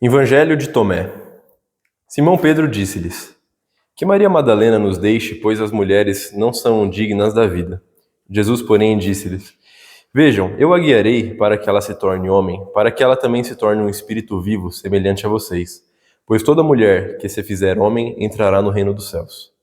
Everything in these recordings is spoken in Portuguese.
Evangelho de Tomé. Simão Pedro disse-lhes: Que Maria Madalena nos deixe, pois as mulheres não são dignas da vida. Jesus, porém, disse-lhes: Vejam, eu a guiarei para que ela se torne homem, para que ela também se torne um espírito vivo, semelhante a vocês. Pois toda mulher que se fizer homem entrará no reino dos céus.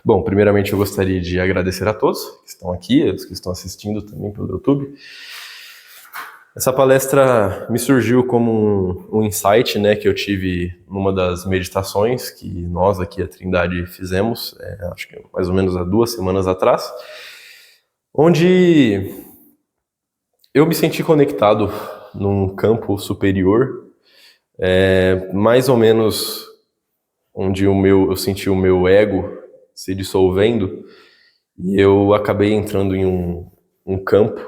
Bom, primeiramente eu gostaria de agradecer a todos que estão aqui, os que estão assistindo também pelo YouTube. Essa palestra me surgiu como um insight, né, que eu tive numa das meditações que nós aqui, a Trindade, fizemos, acho que mais ou menos há 2 semanas atrás, onde eu me senti conectado num campo superior, mais ou menos onde eu senti o meu ego se dissolvendo, e eu acabei entrando em um campo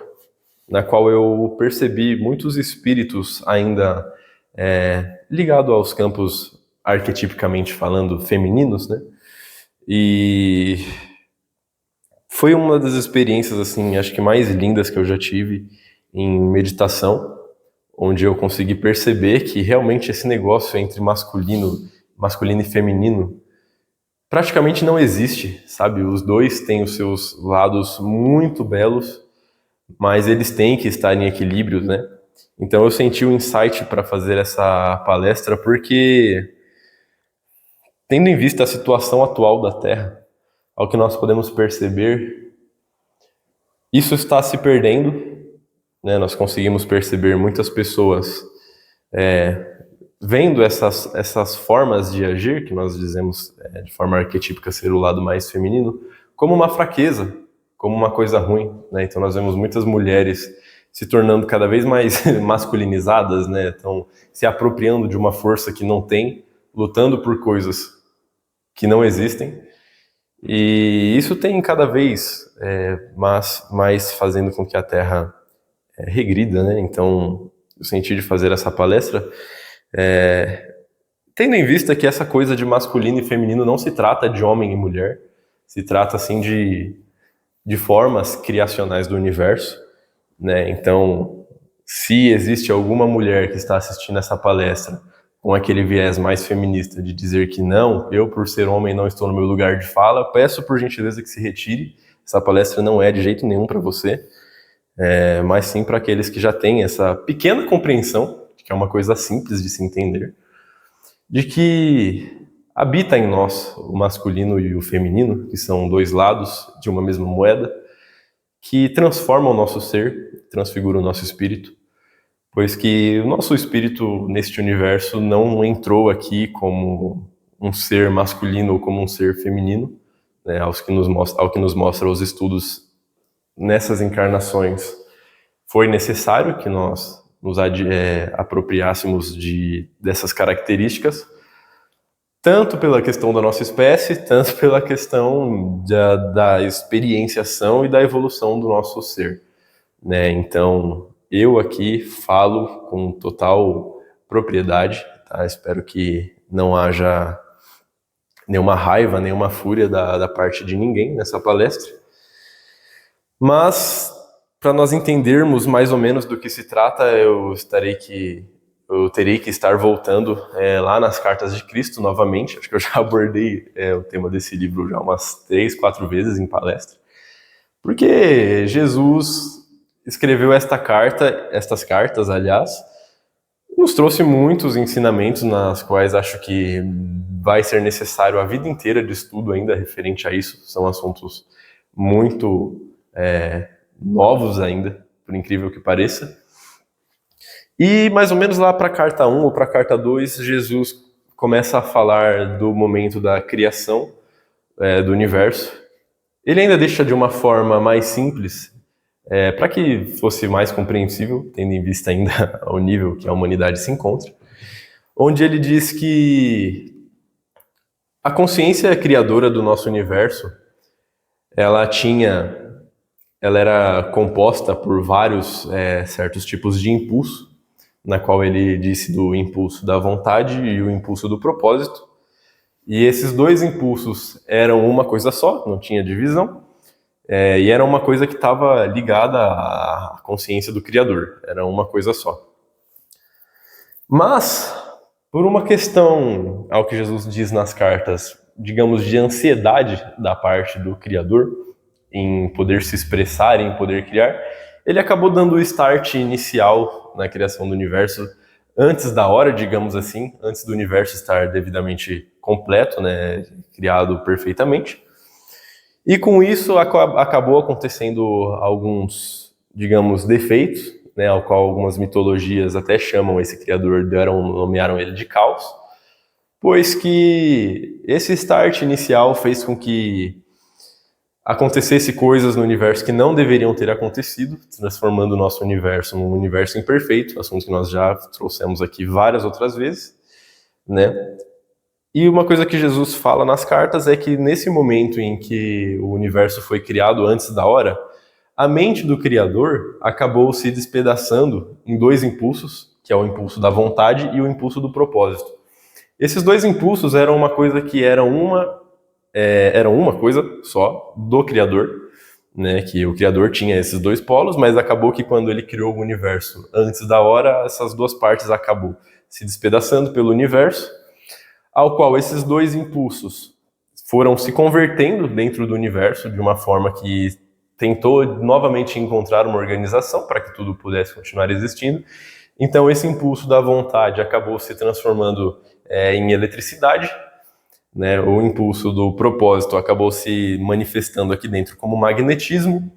na qual eu percebi muitos espíritos ainda ligados aos campos, arquetipicamente falando, femininos, né? E foi uma das experiências, assim, acho que mais lindas que eu já tive em meditação, onde eu consegui perceber que realmente esse negócio entre masculino e feminino praticamente não existe, sabe? Os dois têm os seus lados muito belos, mas eles têm que estar em equilíbrio, né? Então eu senti um insight para fazer essa palestra porque, tendo em vista a situação atual da Terra, ao que nós podemos perceber, isso está se perdendo, né? Nós conseguimos perceber muitas pessoas vendo essas formas de agir, que nós dizemos de forma arquetípica ser o lado mais feminino, como uma fraqueza, como uma coisa ruim, né? Então nós vemos muitas mulheres se tornando cada vez mais masculinizadas, né? Estão se apropriando de uma força que não tem, lutando por coisas que não existem, e isso tem cada vez mais fazendo com que a Terra regrida, né? Então eu senti de fazer essa palestra tendo em vista que essa coisa de masculino e feminino não se trata de homem e mulher, se trata assim de formas criacionais do universo, né? Então, se existe alguma mulher que está assistindo essa palestra com aquele viés mais feminista de dizer que não, eu por ser homem não estou no meu lugar de fala, peço por gentileza que se retire. Essa palestra não é de jeito nenhum para você, mas sim para aqueles que já têm essa pequena compreensão, que é uma coisa simples de se entender, de que habita em nós o masculino e o feminino, que são 2 lados de uma mesma moeda, que transformam o nosso ser, transfiguram o nosso espírito, pois que o nosso espírito neste universo não entrou aqui como um ser masculino ou como um ser feminino, né, ao que nos mostra os estudos nessas encarnações. Foi necessário que nós nos apropriássemos dessas características, tanto pela questão da nossa espécie, tanto pela questão da experienciação e da evolução do nosso ser, né? Então, eu aqui falo com total propriedade, tá? Espero que não haja nenhuma raiva, nenhuma fúria da parte de ninguém nessa palestra, mas para nós entendermos mais ou menos do que se trata, eu terei que estar voltando lá nas Cartas de Cristo novamente. Acho que eu já abordei o tema desse livro já umas 3, 4 vezes em palestra, porque Jesus escreveu estas cartas, aliás, nos trouxe muitos ensinamentos nas quais acho que vai ser necessário a vida inteira de estudo ainda referente a isso. São assuntos muito novos ainda, por incrível que pareça. E mais ou menos lá para a carta 1 ou para a carta 2, Jesus começa a falar do momento da criação do universo. Ele ainda deixa de uma forma mais simples, para que fosse mais compreensível, tendo em vista ainda o nível que a humanidade se encontra, onde ele diz que a consciência criadora do nosso universo, ela era composta por vários certos tipos de impulso, na qual ele disse do impulso da vontade e o impulso do propósito, E esses dois impulsos eram uma coisa só, não tinha divisão, e era uma coisa que estava ligada à consciência do Criador, era uma coisa só. Mas, por uma questão, ao que Jesus diz nas cartas, digamos, de ansiedade da parte do Criador, em poder se expressar, em poder criar, ele acabou dando o start inicial na criação do universo antes da hora, digamos assim, antes do universo estar devidamente completo, né, criado perfeitamente. E com isso acabou acontecendo alguns, digamos, defeitos, né, ao qual algumas mitologias até chamam esse criador, nomearam ele de Caos, pois que esse start inicial fez com que acontecesse coisas no universo que não deveriam ter acontecido, transformando o nosso universo num universo imperfeito, assunto que nós já trouxemos aqui várias outras vezes, né? E uma coisa que Jesus fala nas cartas é que nesse momento em que o universo foi criado antes da hora, a mente do Criador acabou se despedaçando em dois impulsos, que é o impulso da vontade e o impulso do propósito. Esses dois impulsos eram uma coisa que era uma coisa só do Criador, né? Que o Criador tinha esses dois polos, mas acabou que quando ele criou o universo antes da hora, essas duas partes acabou se despedaçando pelo universo, ao qual esses dois impulsos foram se convertendo dentro do universo de uma forma que tentou novamente encontrar uma organização para que tudo pudesse continuar existindo. Então esse impulso da vontade acabou se transformando em eletricidade, né? O impulso do propósito acabou se manifestando aqui dentro como magnetismo,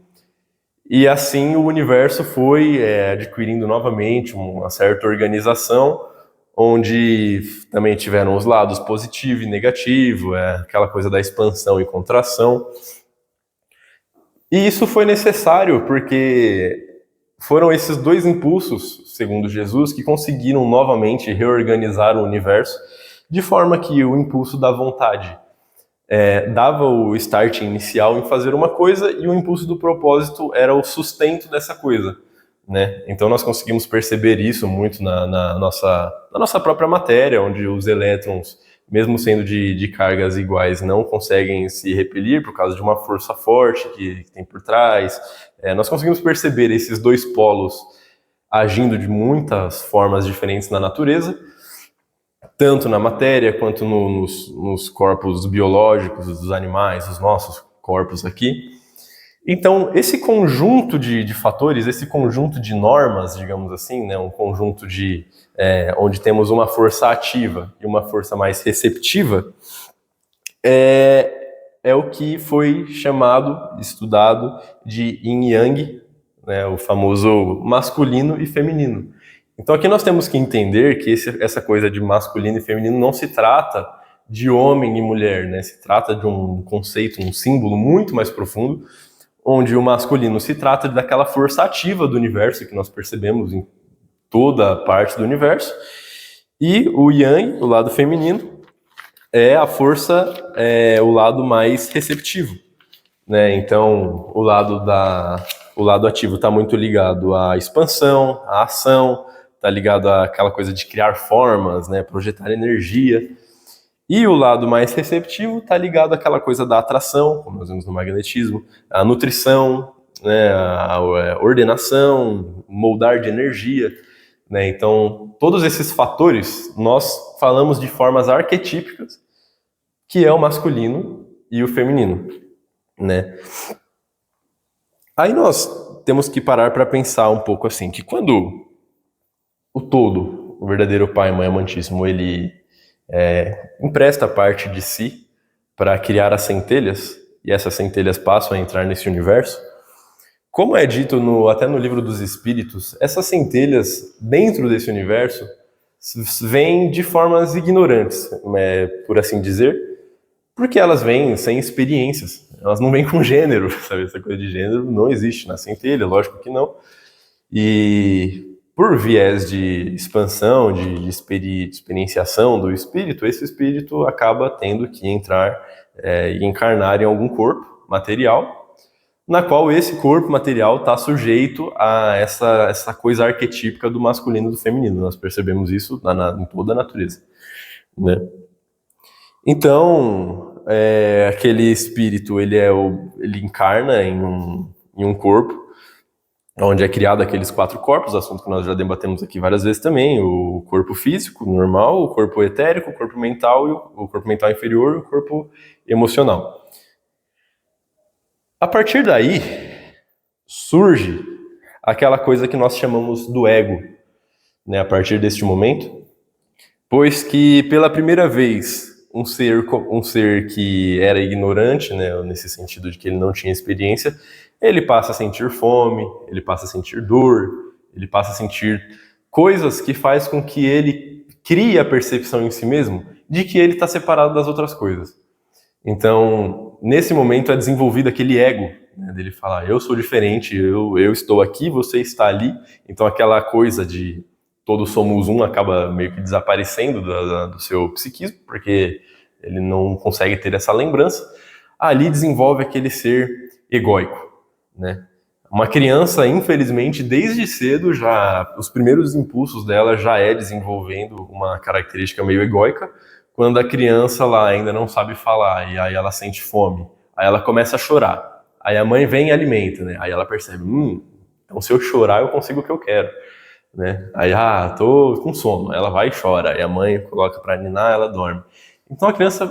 e assim o universo foi adquirindo novamente uma certa organização, onde também tiveram os lados positivo e negativo, aquela coisa da expansão e contração. E isso foi necessário porque foram esses dois impulsos, segundo Jesus, que conseguiram novamente reorganizar o universo, de forma que o impulso da vontade dava o start inicial em fazer uma coisa e o impulso do propósito era o sustento dessa coisa, né? Então nós conseguimos perceber isso muito na nossa própria matéria, onde os elétrons, mesmo sendo de cargas iguais, não conseguem se repelir por causa de uma força forte que tem por trás. Nós conseguimos perceber esses dois polos agindo de muitas formas diferentes na natureza, tanto na matéria quanto nos corpos biológicos dos animais, os nossos corpos aqui. Então, esse conjunto de fatores, esse conjunto de normas, digamos assim, né, um conjunto onde temos uma força ativa e uma força mais receptiva, é o que foi chamado, estudado de Yin e Yang, né, o famoso masculino e feminino. Então aqui nós temos que entender que essa coisa de masculino e feminino não se trata de homem e mulher, né? Se trata de um conceito, um símbolo muito mais profundo, onde o masculino se trata daquela força ativa do universo que nós percebemos em toda a parte do universo, e o Yang, o lado feminino, é a força, o lado mais receptivo, né? Então o lado ativo está muito ligado à expansão, à ação, está ligado àquela coisa de criar formas, né, projetar energia. E o lado mais receptivo está ligado àquela coisa da atração, como nós vemos no magnetismo, a nutrição, né, a ordenação, moldar de energia, né? Então, todos esses fatores nós falamos de formas arquetípicas, que é o masculino e o feminino, né? Aí nós temos que parar para pensar um pouco assim, que quando o todo, o verdadeiro Pai, Mãe Amantíssimo, ele empresta parte de si para criar as centelhas, e essas centelhas passam a entrar nesse universo, como é dito até no Livro dos Espíritos, essas centelhas dentro desse universo vêm de formas ignorantes, por assim dizer, porque elas vêm sem experiências, elas não vêm com gênero, sabe? Essa coisa de gênero não existe na centelha, lógico que não. E por viés de expansão, de experienciação do espírito, esse espírito acaba tendo que entrar e encarnar em algum corpo material, na qual esse corpo material está sujeito a essa coisa arquetípica do masculino e do feminino. Nós percebemos isso em toda a natureza, né? Então, aquele espírito, ele encarna em um corpo, onde é criado aqueles 4 corpos, assunto que nós já debatemos aqui várias vezes também, o corpo físico, normal, o corpo etérico, o corpo mental, o corpo mental inferior e o corpo emocional. A partir daí, surge aquela coisa que nós chamamos do ego, né, a partir deste momento, pois que pela primeira vez um ser que era ignorante, né, nesse sentido de que ele não tinha experiência, ele passa a sentir fome, ele passa a sentir dor, ele passa a sentir coisas que faz com que ele crie a percepção em si mesmo de que ele está separado das outras coisas. Então, nesse momento é desenvolvido aquele ego, né, dele falar, eu sou diferente, eu estou aqui, você está ali. Então aquela coisa de todos somos um acaba meio que desaparecendo do seu psiquismo, porque ele não consegue ter essa lembrança. Ali desenvolve aquele ser egóico, né? Uma criança, infelizmente, desde cedo, já os primeiros impulsos dela já é desenvolvendo uma característica meio egóica, quando a criança lá ainda não sabe falar, e aí ela sente fome, aí ela começa a chorar, aí a mãe vem e alimenta, né? Aí ela percebe, então se eu chorar eu consigo o que eu quero, né? Aí, tô com sono, ela vai e chora, aí a mãe coloca pra ninar, ela dorme. Então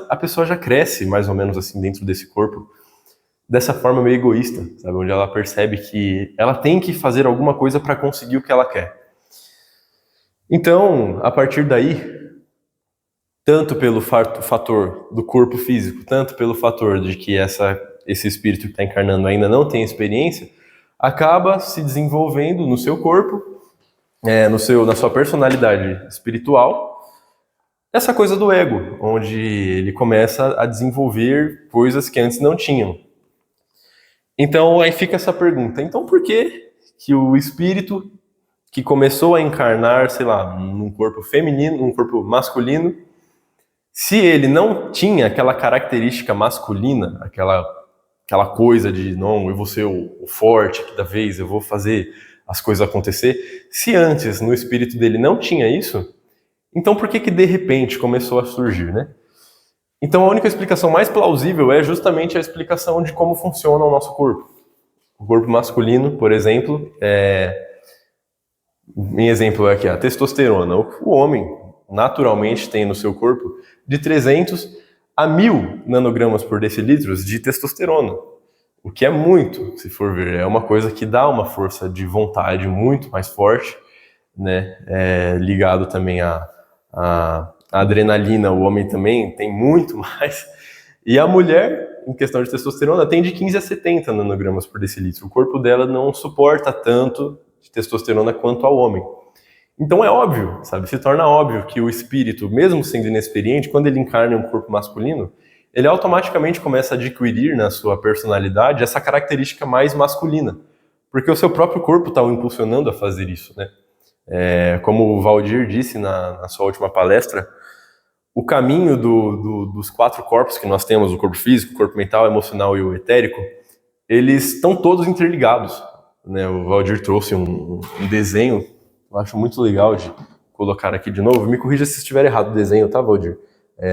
a pessoa já cresce mais ou menos assim dentro desse corpo, dessa forma meio egoísta, sabe? Onde ela percebe que ela tem que fazer alguma coisa para conseguir o que ela quer. Então, a partir daí, tanto pelo fator do corpo físico, tanto pelo fator de que esse espírito que está encarnando ainda não tem experiência, acaba se desenvolvendo no seu corpo, na sua personalidade espiritual, essa coisa do ego, onde ele começa a desenvolver coisas que antes não tinham. Então aí fica essa pergunta, então por que o espírito que começou a encarnar, sei lá, num corpo feminino, num corpo masculino, se ele não tinha aquela característica masculina, aquela coisa de, não, eu vou ser o forte aqui da vez, eu vou fazer as coisas acontecer, se antes no espírito dele não tinha isso, então por que de repente começou a surgir, né? Então a única explicação mais plausível é justamente a explicação de como funciona o nosso corpo. O corpo masculino, por exemplo, em exemplo aqui, a testosterona. O homem naturalmente tem no seu corpo de 300 a 1000 nanogramas por decilitro de testosterona, o que é muito, se for ver. É uma coisa que dá uma força de vontade muito mais forte, né? Ligado também à adrenalina, o homem também tem muito mais. E a mulher, em questão de testosterona, tem de 15 a 70 nanogramas por decilitro. O corpo dela não suporta tanto de testosterona quanto ao homem. Então é óbvio, sabe? Se torna óbvio que o espírito, mesmo sendo inexperiente, quando ele encarna em um corpo masculino, ele automaticamente começa a adquirir na sua personalidade essa característica mais masculina. Porque o seu próprio corpo está o impulsionando a fazer isso, né? Como o Valdir disse na sua última palestra, o caminho dos 4 corpos que nós temos, o corpo físico, o corpo mental, o emocional e o etérico, eles estão todos interligados, né? O Valdir trouxe um desenho, eu acho muito legal de colocar aqui de novo. Me corrija se estiver errado o desenho, tá, Valdir?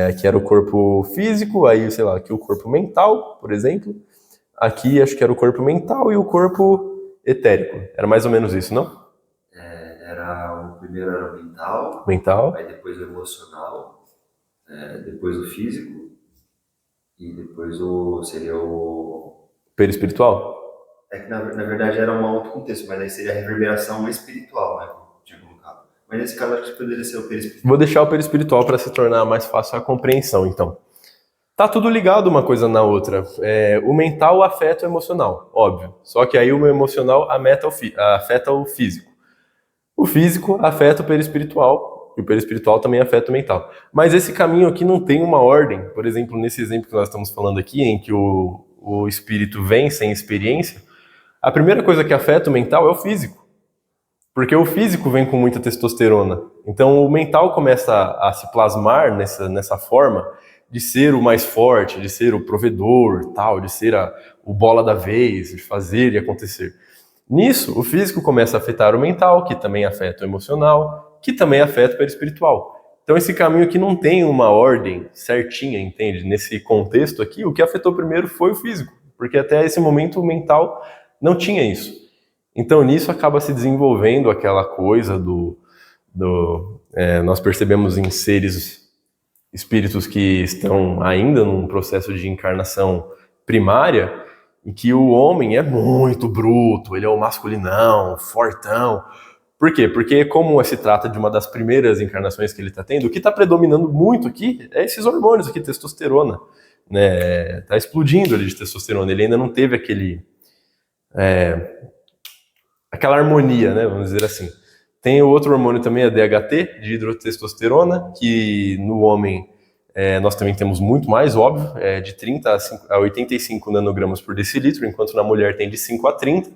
Aqui era o corpo físico, aí, sei lá, aqui o corpo mental, por exemplo. Aqui acho que era o corpo mental e o corpo etérico. Era mais ou menos isso, não? O primeiro era o mental, Mental. aí depois o emocional, depois o físico e depois seria o... Perispiritual? É que na verdade era um outro contexto, mas aí seria a reverberação espiritual, né? Tinha colocado. Mas nesse caso acho que poderia ser o perispiritual. Vou deixar o perispiritual para se tornar mais fácil a compreensão, então. Tá tudo ligado uma coisa na outra. O mental afeta o emocional, óbvio. Só que aí o emocional afeta o físico. O físico afeta o perispiritual, e o perispiritual também afeta o mental. Mas esse caminho aqui não tem uma ordem. Por exemplo, nesse exemplo que nós estamos falando aqui, em que o espírito vem sem experiência, a primeira coisa que afeta o mental é o físico. Porque o físico vem com muita testosterona. Então o mental começa a se plasmar nessa forma de ser o mais forte, de ser o provedor, tal, de ser o bola da vez, de fazer e acontecer. Nisso, o físico começa a afetar o mental, que também afeta o emocional, que também afeta o perispiritual. Então esse caminho aqui não tem uma ordem certinha, entende? Nesse contexto aqui, o que afetou primeiro foi o físico, porque até esse momento o mental não tinha isso. Então nisso acaba se desenvolvendo aquela coisa nós percebemos em seres, espíritos que estão ainda num processo de encarnação primária, e que o homem é muito bruto, ele é o masculinão, fortão. Por quê? Porque como se trata de uma das primeiras encarnações que ele está tendo, o que está predominando muito aqui é esses hormônios aqui, testosterona. Né? Tá explodindo ali de testosterona, ele ainda não teve aquela harmonia, né? Vamos dizer assim. Tem o outro hormônio também, a DHT, de hidrotestosterona, que no homem nós também temos muito mais, óbvio, de 30 a 85 nanogramas por decilitro, enquanto na mulher tem de 5 a 30.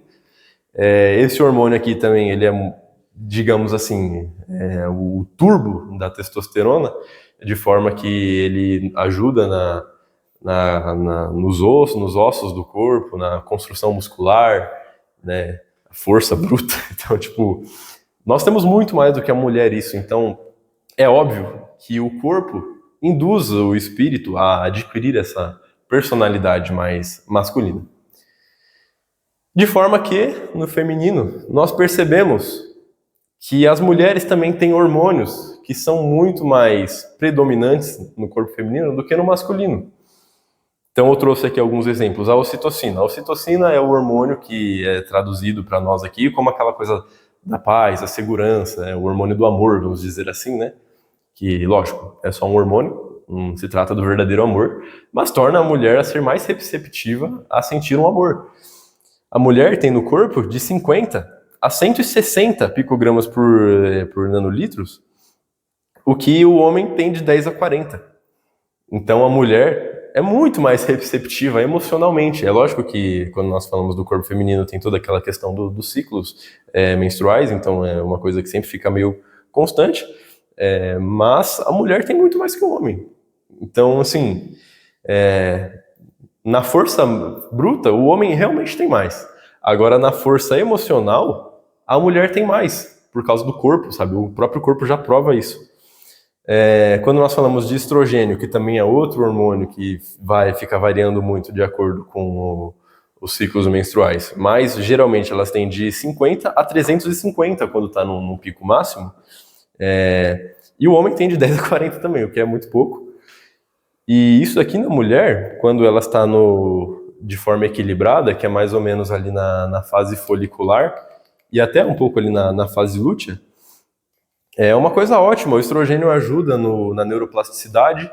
Esse hormônio aqui também, ele é, digamos assim, o turbo da testosterona, de forma que ele ajuda nos ossos do corpo, na construção muscular, né, a força bruta. Então, tipo, nós temos muito mais do que a mulher isso. Então, é óbvio que o corpo induz o espírito a adquirir essa personalidade mais masculina. De forma que, no feminino, nós percebemos que as mulheres também têm hormônios que são muito mais predominantes no corpo feminino do que no masculino. Então eu trouxe aqui alguns exemplos. A ocitocina. A ocitocina é o hormônio que é traduzido para nós aqui como aquela coisa da paz, da segurança, o hormônio do amor, vamos dizer assim, né? Que, lógico, é só um hormônio, não se trata do verdadeiro amor, mas torna a mulher a ser mais receptiva a sentir um amor. A mulher tem no corpo de 50 a 160 picogramas por nanolitros, o que o homem tem de 10 a 40. Então a mulher é muito mais receptiva emocionalmente. É lógico que quando nós falamos do corpo feminino tem toda aquela questão dos ciclos menstruais, então é uma coisa que sempre fica meio constante, mas a mulher tem muito mais que o homem. Então, assim, na força bruta, o homem realmente tem mais. Agora, na força emocional, a mulher tem mais, por causa do corpo, sabe? O próprio corpo já prova isso. Quando nós falamos de estrogênio, que também é outro hormônio que fica variando muito de acordo com os ciclos menstruais, mas geralmente elas têm de 50 a 350 quando está num pico máximo, e o homem tem de 10 a 40 também, o que é muito pouco. E isso aqui na mulher, quando ela está de forma equilibrada, que é mais ou menos ali na fase folicular, e até um pouco ali na fase lútea, é uma coisa ótima. O estrogênio ajuda na neuroplasticidade.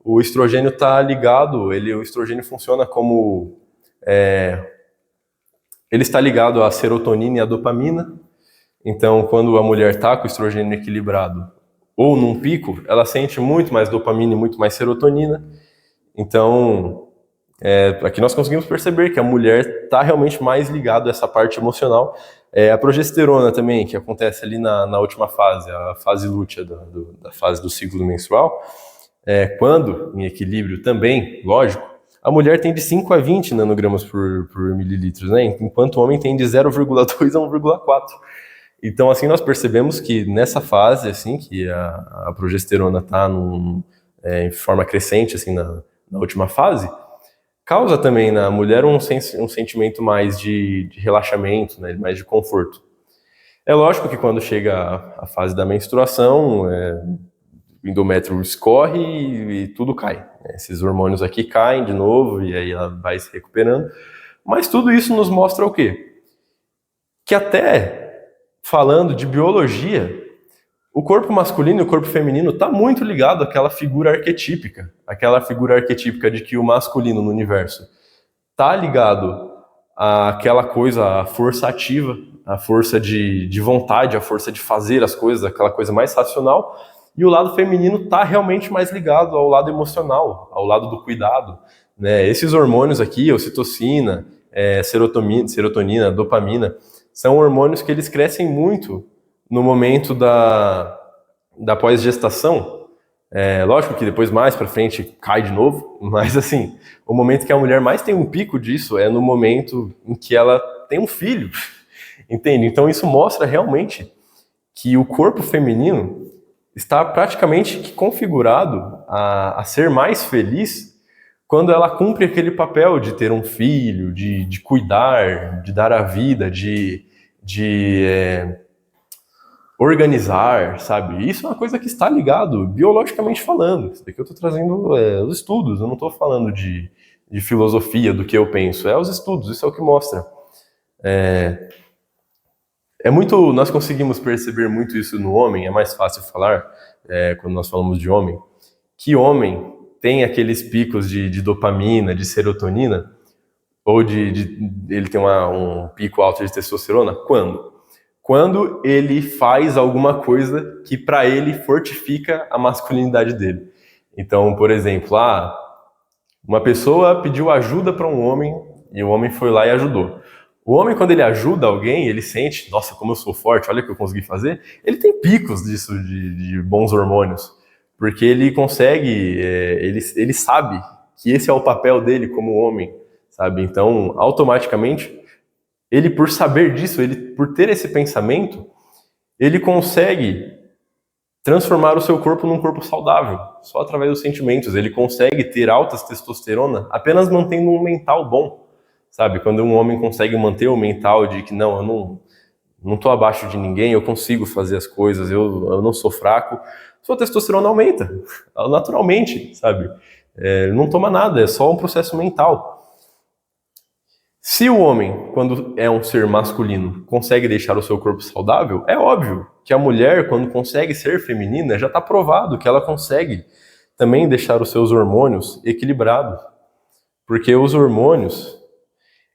O estrogênio está ligado, o estrogênio funciona como... ele está ligado à serotonina e à dopamina. Então, quando a mulher está com o estrogênio equilibrado, ou num pico, ela sente muito mais dopamina e muito mais serotonina. Então, aqui nós conseguimos perceber que a mulher está realmente mais ligada a essa parte emocional. A progesterona também, que acontece ali na última fase, a fase lútea da fase do ciclo menstrual, quando em equilíbrio também, lógico, a mulher tem de 5 a 20 nanogramas por mililitros, né? Enquanto o homem tem de 0,2 a 1,4. Então, assim, nós percebemos que nessa fase, assim, que a progesterona está em forma crescente, assim, na última fase, causa também na mulher um sentimento mais de relaxamento, né, mais de conforto. É lógico que quando chega a fase da menstruação, o endométrio escorre e tudo cai. Esses hormônios aqui caem de novo e aí ela vai se recuperando. Mas tudo isso nos mostra o quê? Que até falando de biologia, o corpo masculino e o corpo feminino está muito ligado àquela figura arquetípica. Aquela figura arquetípica de que o masculino no universo está ligado àquela coisa, à força ativa, à força de vontade, à força de fazer as coisas, aquela coisa mais racional. E o lado feminino está realmente mais ligado ao lado emocional, ao lado do cuidado. Né? Esses hormônios aqui, ocitocina, serotonina, dopamina, são hormônios que eles crescem muito no momento da pós-gestação. Lógico que depois, mais para frente, cai de novo, mas assim, o momento que a mulher mais tem um pico disso é no momento em que ela tem um filho, entende? Então isso mostra realmente que o corpo feminino está praticamente que configurado a ser mais feliz quando ela cumpre aquele papel de ter um filho, de cuidar, de dar a vida, de organizar, sabe? Isso é uma coisa que está ligado biologicamente falando. Isso daqui eu estou trazendo os estudos, eu não estou falando de filosofia, do que eu penso. É os estudos, isso é o que mostra. Nós conseguimos perceber muito isso no homem, é mais fácil falar, quando nós falamos de homem, que homem tem aqueles picos de dopamina, de serotonina, ou ele tem um pico alto de testosterona, quando? Quando ele faz alguma coisa que para ele fortifica a masculinidade dele. Então, por exemplo, uma pessoa pediu ajuda para um homem e o homem foi lá e ajudou. O homem, quando ele ajuda alguém, ele sente, nossa, como eu sou forte, olha o que eu consegui fazer. Ele tem picos disso, de bons hormônios, porque ele consegue, ele sabe que esse é o papel dele como homem, sabe? Então, automaticamente, ele, por saber disso, ele, por ter esse pensamento, ele consegue transformar o seu corpo num corpo saudável, só através dos sentimentos. Ele consegue ter altas testosterona apenas mantendo um mental bom, sabe? Quando um homem consegue manter o mental de que não, eu não tô abaixo de ninguém, eu consigo fazer as coisas, eu não sou fraco, sua testosterona aumenta, naturalmente, sabe? Não toma nada, é só um processo mental. Se o homem, quando é um ser masculino, consegue deixar o seu corpo saudável, é óbvio que a mulher, quando consegue ser feminina, já está provado que ela consegue também deixar os seus hormônios equilibrados. Porque os hormônios,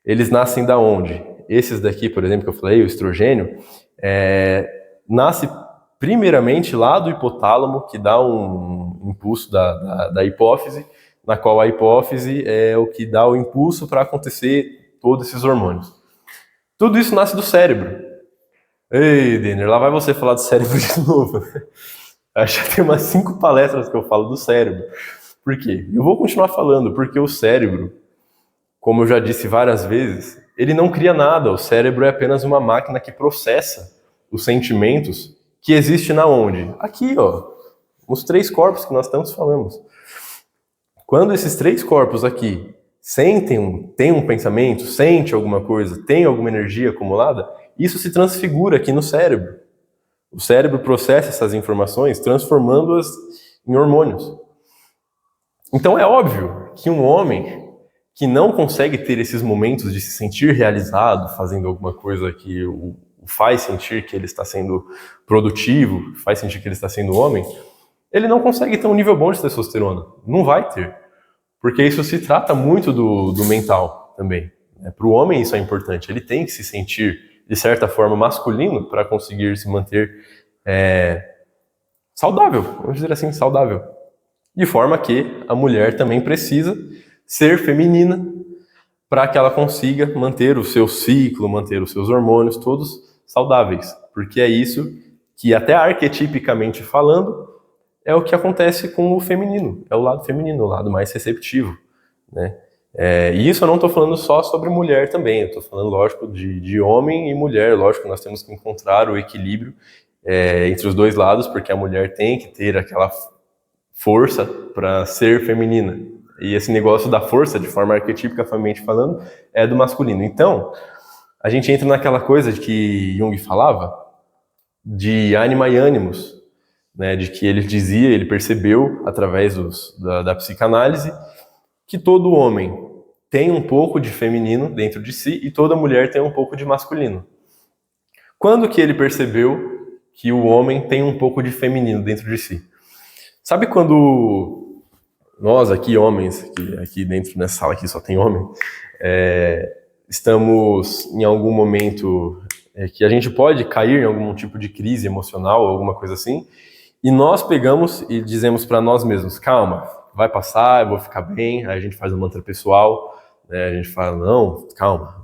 eles nascem da onde? Esses daqui, por exemplo, que eu falei, o estrogênio, nasce primeiramente lá do hipotálamo, que dá um impulso da hipófise, na qual a hipófise é o que dá o impulso para acontecer todos esses hormônios. Tudo isso nasce do cérebro. Ei, Denner, lá vai você falar do cérebro de novo. Acho que tem umas 5 palestras que eu falo do cérebro. Por quê? Eu vou continuar falando, porque o cérebro, como eu já disse várias vezes, ele não cria nada. O cérebro é apenas uma máquina que processa os sentimentos que existe na onde? Aqui, ó. Os 3 corpos que nós tanto falamos. Quando esses 3 corpos aqui tem um pensamento, sente alguma coisa, tem alguma energia acumulada, isso se transfigura aqui no cérebro. O cérebro processa essas informações, transformando-as em hormônios. Então é óbvio que um homem que não consegue ter esses momentos de se sentir realizado, fazendo alguma coisa que o faz sentir que ele está sendo produtivo, faz sentir que ele está sendo homem, ele não consegue ter um nível bom de testosterona. Não vai ter. Porque isso se trata muito do mental também. Para o homem isso é importante. Ele tem que se sentir, de certa forma, masculino para conseguir se manter saudável, vamos dizer assim, saudável. De forma que a mulher também precisa ser feminina para que ela consiga manter o seu ciclo, manter os seus hormônios todos saudáveis. Porque é isso que, até arquetipicamente falando, é o que acontece com o feminino, é o lado feminino, o lado mais receptivo, né? E isso eu não estou falando só sobre mulher também, eu estou falando, lógico, de homem e mulher. Lógico, nós temos que encontrar o equilíbrio entre os dois lados, porque a mulher tem que ter aquela força para ser feminina. E esse negócio da força, de forma arquetipicamente falando, é do masculino. Então, a gente entra naquela coisa de que Jung falava, de anima e animus, né, de que ele dizia, ele percebeu através da psicanálise que todo homem tem um pouco de feminino dentro de si e toda mulher tem um pouco de masculino. Quando que ele percebeu que o homem tem um pouco de feminino dentro de si? Sabe quando nós aqui, homens, aqui dentro nessa sala aqui só tem homem, estamos em algum momento que a gente pode cair em algum tipo de crise emocional, alguma coisa assim, e nós pegamos e dizemos para nós mesmos, calma, vai passar, eu vou ficar bem. Aí a gente faz um mantra pessoal, né? A gente fala, não, calma,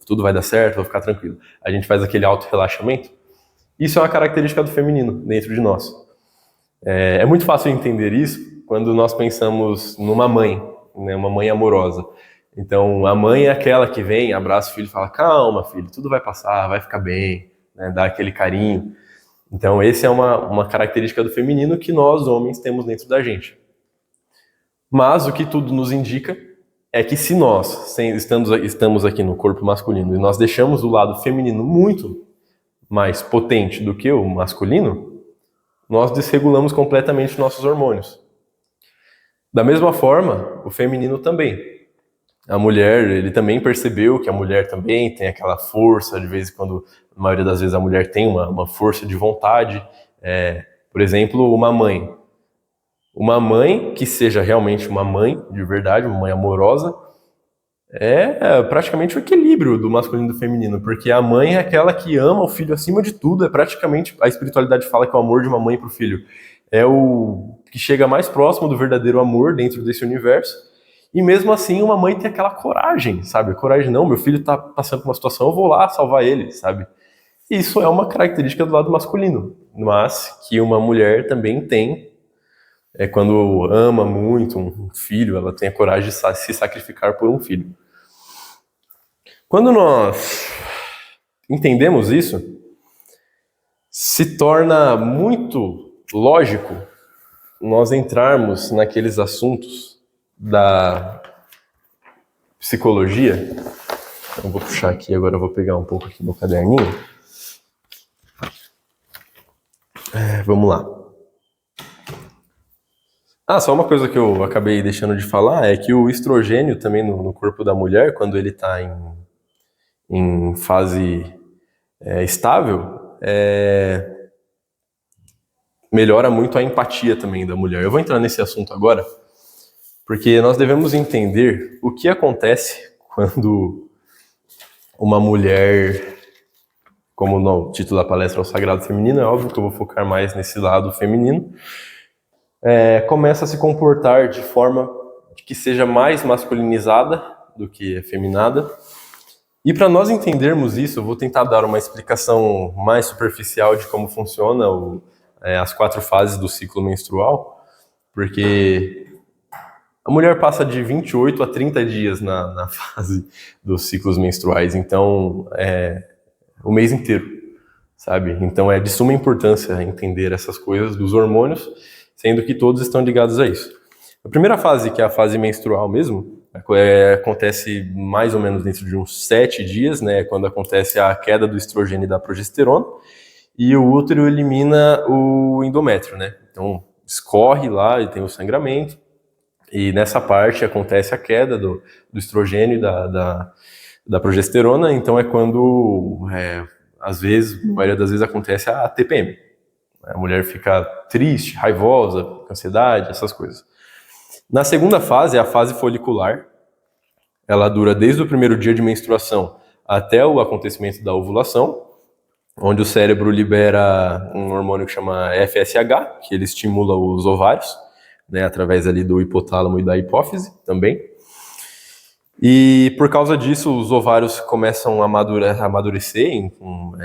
tudo vai dar certo, vou ficar tranquilo. A gente faz aquele auto-relaxamento. Isso é uma característica do feminino dentro de nós. É muito fácil entender isso quando nós pensamos numa mãe, né? Uma mãe amorosa. Então, a mãe é aquela que vem, abraça o filho e fala, calma, filho, tudo vai passar, vai ficar bem, né? Dá aquele carinho. Então, essa é uma característica do feminino que nós, homens, temos dentro da gente. Mas o que tudo nos indica é que se nós estamos aqui no corpo masculino e nós deixamos o lado feminino muito mais potente do que o masculino, nós desregulamos completamente nossos hormônios. Da mesma forma, o feminino também. A mulher, ele também percebeu que a mulher também tem aquela força, de vez em quando, na maioria das vezes a mulher tem uma força de vontade. Por exemplo, uma mãe. Uma mãe que seja realmente uma mãe de verdade, uma mãe amorosa, é praticamente o equilíbrio do masculino e do feminino, porque a mãe é aquela que ama o filho acima de tudo, é praticamente, a espiritualidade fala que o amor de uma mãe para o filho é o que chega mais próximo do verdadeiro amor dentro desse universo, e mesmo assim uma mãe tem aquela coragem, sabe? Coragem, não, meu filho está passando por uma situação, eu vou lá salvar ele, sabe? Isso é uma característica do lado masculino, mas que uma mulher também tem. Quando ama muito um filho, ela tem a coragem de se sacrificar por um filho. Quando nós entendemos isso, se torna muito lógico nós entrarmos naqueles assuntos da psicologia. Eu vou puxar aqui, agora eu vou pegar um pouco aqui no caderninho. Vamos lá. Só uma coisa que eu acabei deixando de falar é que o estrogênio também no corpo da mulher, quando ele está em fase estável, melhora muito a empatia também da mulher. Eu vou entrar nesse assunto agora, porque nós devemos entender o que acontece quando uma mulher, como no título da palestra é o Sagrado Feminino, é óbvio que eu vou focar mais nesse lado feminino, começa a se comportar de forma que seja mais masculinizada do que efeminada. E para nós entendermos isso, eu vou tentar dar uma explicação mais superficial de como funciona as 4 fases do ciclo menstrual, porque a mulher passa de 28 a 30 dias na fase dos ciclos menstruais, então o mês inteiro, sabe? Então é de suma importância entender essas coisas dos hormônios, sendo que todos estão ligados a isso. A primeira fase, que é a fase menstrual mesmo, acontece mais ou menos dentro de uns 7 dias, né, quando acontece a queda do estrogênio e da progesterona, e o útero elimina o endométrio, né? Então escorre lá e tem o sangramento, e nessa parte acontece a queda do estrogênio e da progesterona, então é quando, às vezes, a maioria das vezes acontece a TPM. A mulher fica triste, raivosa, com ansiedade, essas coisas. Na segunda fase, é a fase folicular. Ela dura desde o primeiro dia de menstruação até o acontecimento da ovulação, onde o cérebro libera um hormônio que chama FSH, que ele estimula os ovários, né, através ali do hipotálamo e da hipófise também. E por causa disso, os ovários começam a amadurecer,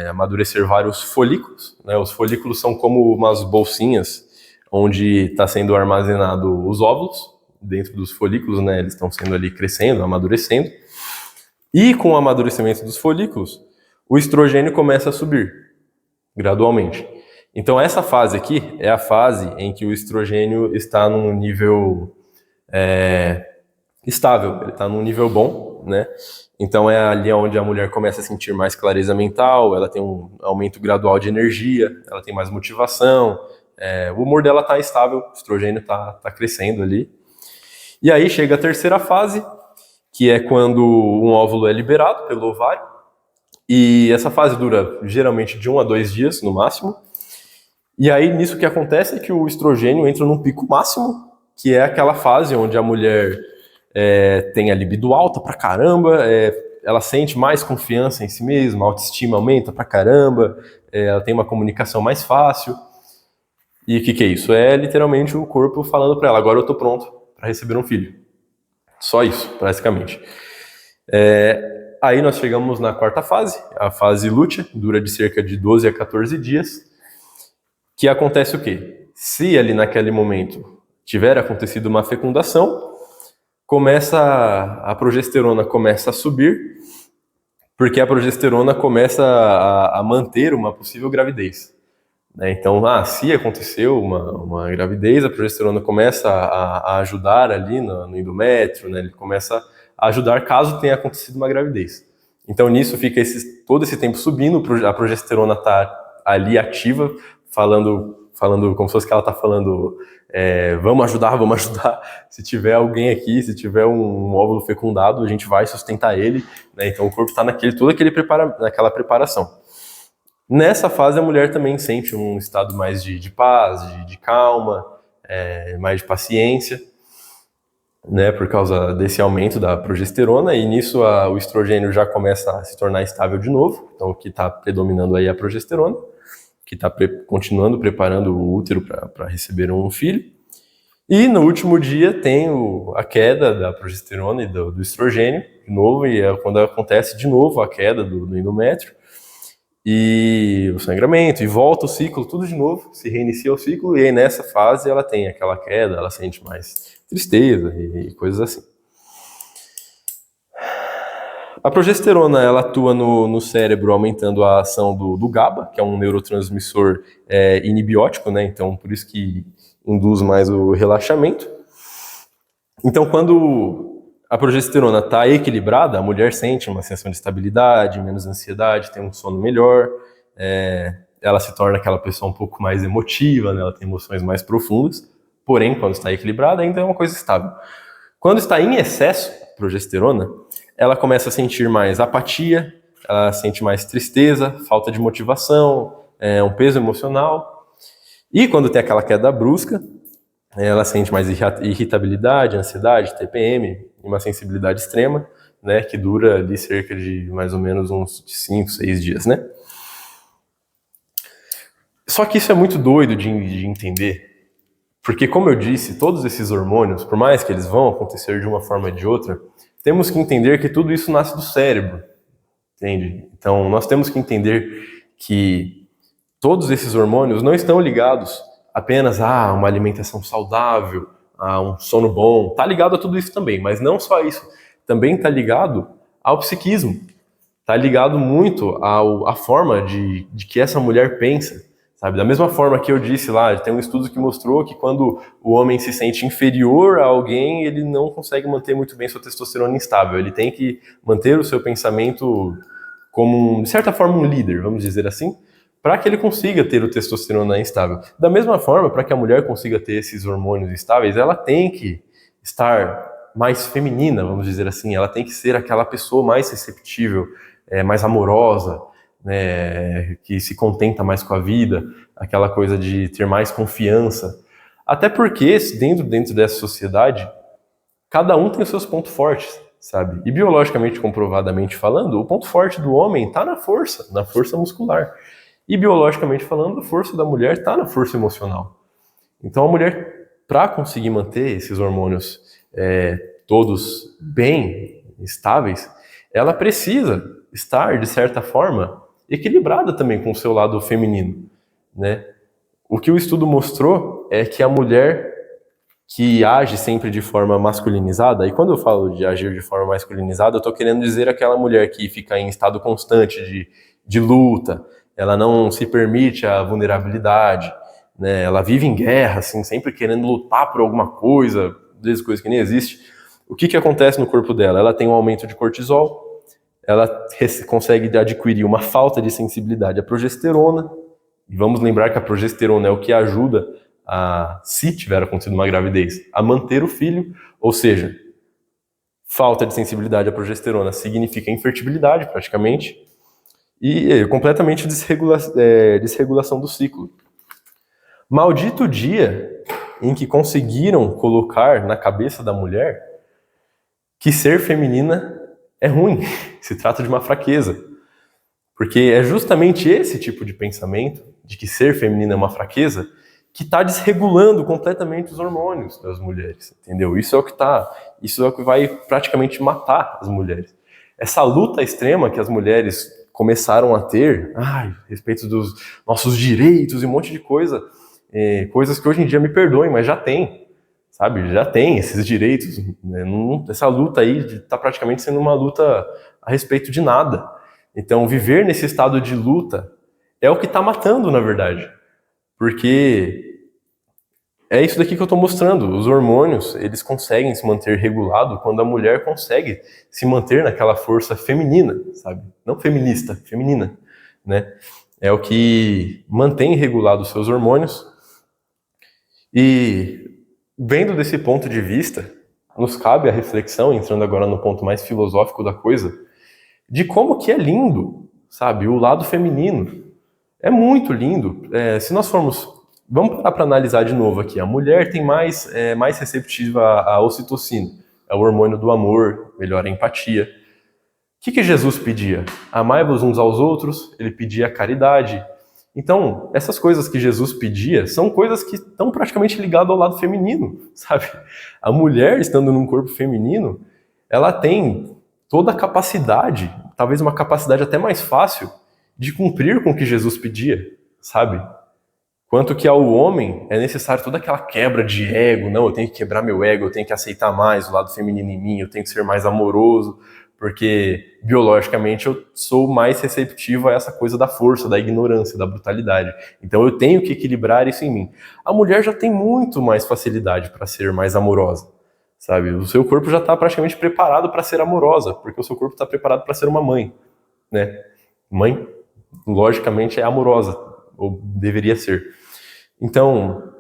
amadurecer vários folículos, né? Os folículos são como umas bolsinhas onde está sendo armazenado os óvulos dentro dos folículos, né? Eles estão sendo ali crescendo, amadurecendo. E com o amadurecimento dos folículos, o estrogênio começa a subir gradualmente. Então essa fase aqui é a fase em que o estrogênio está num nível estável, ele está num nível bom, né? Então é ali onde a mulher começa a sentir mais clareza mental, ela tem um aumento gradual de energia, ela tem mais motivação, o humor dela está estável, o estrogênio está crescendo ali. E aí chega a terceira fase, que é quando um óvulo é liberado pelo ovário, e essa fase dura geralmente de 1 a 2 dias no máximo. E aí nisso o que acontece é que o estrogênio entra num pico máximo, que é aquela fase onde a mulher tem a libido alta pra caramba, ela sente mais confiança em si mesma, a autoestima aumenta pra caramba, ela tem uma comunicação mais fácil. E o que é isso? É literalmente o corpo falando pra ela, agora eu tô pronto para receber um filho. Só isso, basicamente. Aí nós chegamos na quarta fase, a fase lútea, dura de cerca de 12 a 14 dias, que acontece o quê? Se ali naquele momento tiver acontecido uma fecundação, a progesterona começa a subir, porque a progesterona começa a manter uma possível gravidez. né? Então, se aconteceu uma gravidez, a progesterona começa a ajudar ali no endométrio, né? Ele começa a ajudar caso tenha acontecido uma gravidez. Então, nisso fica todo esse tempo subindo, a progesterona está ali ativa, falando como se fosse que ela está falando, vamos ajudar, se tiver alguém aqui, se tiver um óvulo fecundado, a gente vai sustentar ele, né? Então o corpo está naquela preparação. Nessa fase a mulher também sente um estado mais de paz, de calma, mais de paciência, né, por causa desse aumento da progesterona, e nisso o estrogênio já começa a se tornar estável de novo. Então o que está predominando aí é a progesterona, que está continuando preparando o útero para receber um filho. E no último dia tem a queda da progesterona e do estrogênio, de novo, e é quando acontece de novo a queda do endométrio, e o sangramento, e volta o ciclo, tudo de novo, se reinicia o ciclo, e aí nessa fase ela tem aquela queda, ela sente mais tristeza e coisas assim. A progesterona, ela atua no cérebro, aumentando a ação do GABA, que é um neurotransmissor inibiótico, né? Então, por isso que induz mais o relaxamento. Então, quando a progesterona está equilibrada, a mulher sente uma sensação de estabilidade, menos ansiedade, tem um sono melhor, ela se torna aquela pessoa um pouco mais emotiva, né? Ela tem emoções mais profundas, porém, quando está equilibrada, ainda é uma coisa estável. Quando está em excesso, a progesterona, ela começa a sentir mais apatia, ela sente mais tristeza, falta de motivação, um peso emocional. E quando tem aquela queda brusca, ela sente mais irritabilidade, ansiedade, TPM, uma sensibilidade extrema, né, que dura ali cerca de mais ou menos uns 5, 6 dias, né? Só que isso é muito doido de entender, porque, como eu disse, todos esses hormônios, por mais que eles vão acontecer de uma forma ou de outra, temos que entender que tudo isso nasce do cérebro, entende? Então, nós temos que entender que todos esses hormônios não estão ligados apenas a uma alimentação saudável, a um sono bom. Está ligado a tudo isso também, mas não só isso. Também está ligado ao psiquismo. Está ligado muito à forma de que essa mulher pensa. Sabe? Da mesma forma que eu disse lá, tem um estudo que mostrou que quando o homem se sente inferior a alguém, ele não consegue manter muito bem sua testosterona instável. Ele tem que manter o seu pensamento como, de certa forma, um líder, vamos dizer assim, para que ele consiga ter o testosterona instável. Da mesma forma, para que a mulher consiga ter esses hormônios estáveis, ela tem que estar mais feminina, vamos dizer assim. Ela tem que ser aquela pessoa mais receptível, mais amorosa, né, que se contenta mais com a vida, aquela coisa de ter mais confiança. Até porque, dentro dessa sociedade, cada um tem os seus pontos fortes, sabe? E biologicamente, comprovadamente falando, o ponto forte do homem está na força muscular. E biologicamente falando, a força da mulher está na força emocional. Então a mulher, para conseguir manter esses hormônios todos bem estáveis, ela precisa estar, de certa forma, equilibrada também com o seu lado feminino, né? O que o estudo mostrou é que a mulher que age sempre de forma masculinizada, e quando eu falo de agir de forma masculinizada, eu estou querendo dizer aquela mulher que fica em estado constante de luta, ela não se permite a vulnerabilidade, né? Ela vive em guerra, assim, sempre querendo lutar por alguma coisa, desde coisas que nem existe. O que acontece no corpo dela? Ela tem um aumento de cortisol, ela consegue adquirir uma falta de sensibilidade à progesterona, e vamos lembrar que a progesterona é o que ajuda se tiver acontecido uma gravidez, a manter o filho, ou seja, falta de sensibilidade à progesterona significa infertilidade praticamente, e completamente desregulação do ciclo. Maldito dia em que conseguiram colocar na cabeça da mulher que ser feminina é ruim, se trata de uma fraqueza. Porque é justamente esse tipo de pensamento, de que ser feminina é uma fraqueza, que está desregulando completamente os hormônios das mulheres, entendeu? Isso é o que vai praticamente matar as mulheres. Essa luta extrema que as mulheres começaram a ter, a respeito dos nossos direitos e um monte de coisa, coisas que hoje em dia me perdoem, mas já tem, sabe? Já tem esses direitos, né? Essa luta aí está praticamente sendo uma luta a respeito de nada. Então, viver nesse estado de luta é o que está matando, na verdade. Porque é isso daqui que eu estou mostrando. Os hormônios, eles conseguem se manter regulado quando a mulher consegue se manter naquela força feminina, sabe? Não feminista, feminina, né? É o que mantém regulado os seus hormônios. E vendo desse ponto de vista, nos cabe a reflexão, entrando agora no ponto mais filosófico da coisa, de como que é lindo, sabe? O lado feminino. É muito lindo. Se nós formos... Vamos parar para analisar de novo aqui. A mulher tem mais receptiva à ocitocina. É o hormônio do amor, melhora a empatia. O que Jesus pedia? Amai-vos uns aos outros, ele pedia a caridade. Então, essas coisas que Jesus pedia são coisas que estão praticamente ligadas ao lado feminino, sabe? A mulher, estando num corpo feminino, ela tem toda a capacidade, talvez uma capacidade até mais fácil, de cumprir com o que Jesus pedia, sabe? Quanto que ao homem é necessário toda aquela quebra de ego, não, eu tenho que quebrar meu ego, eu tenho que aceitar mais o lado feminino em mim, eu tenho que ser mais amoroso, porque biologicamente eu sou mais receptivo a essa coisa da força, da ignorância, da brutalidade. Então eu tenho que equilibrar isso em mim. A mulher já tem muito mais facilidade para ser mais amorosa, sabe? O seu corpo já está praticamente preparado para ser amorosa, porque o seu corpo está preparado para ser uma mãe, né? Mãe, logicamente, é amorosa, ou deveria ser. Então,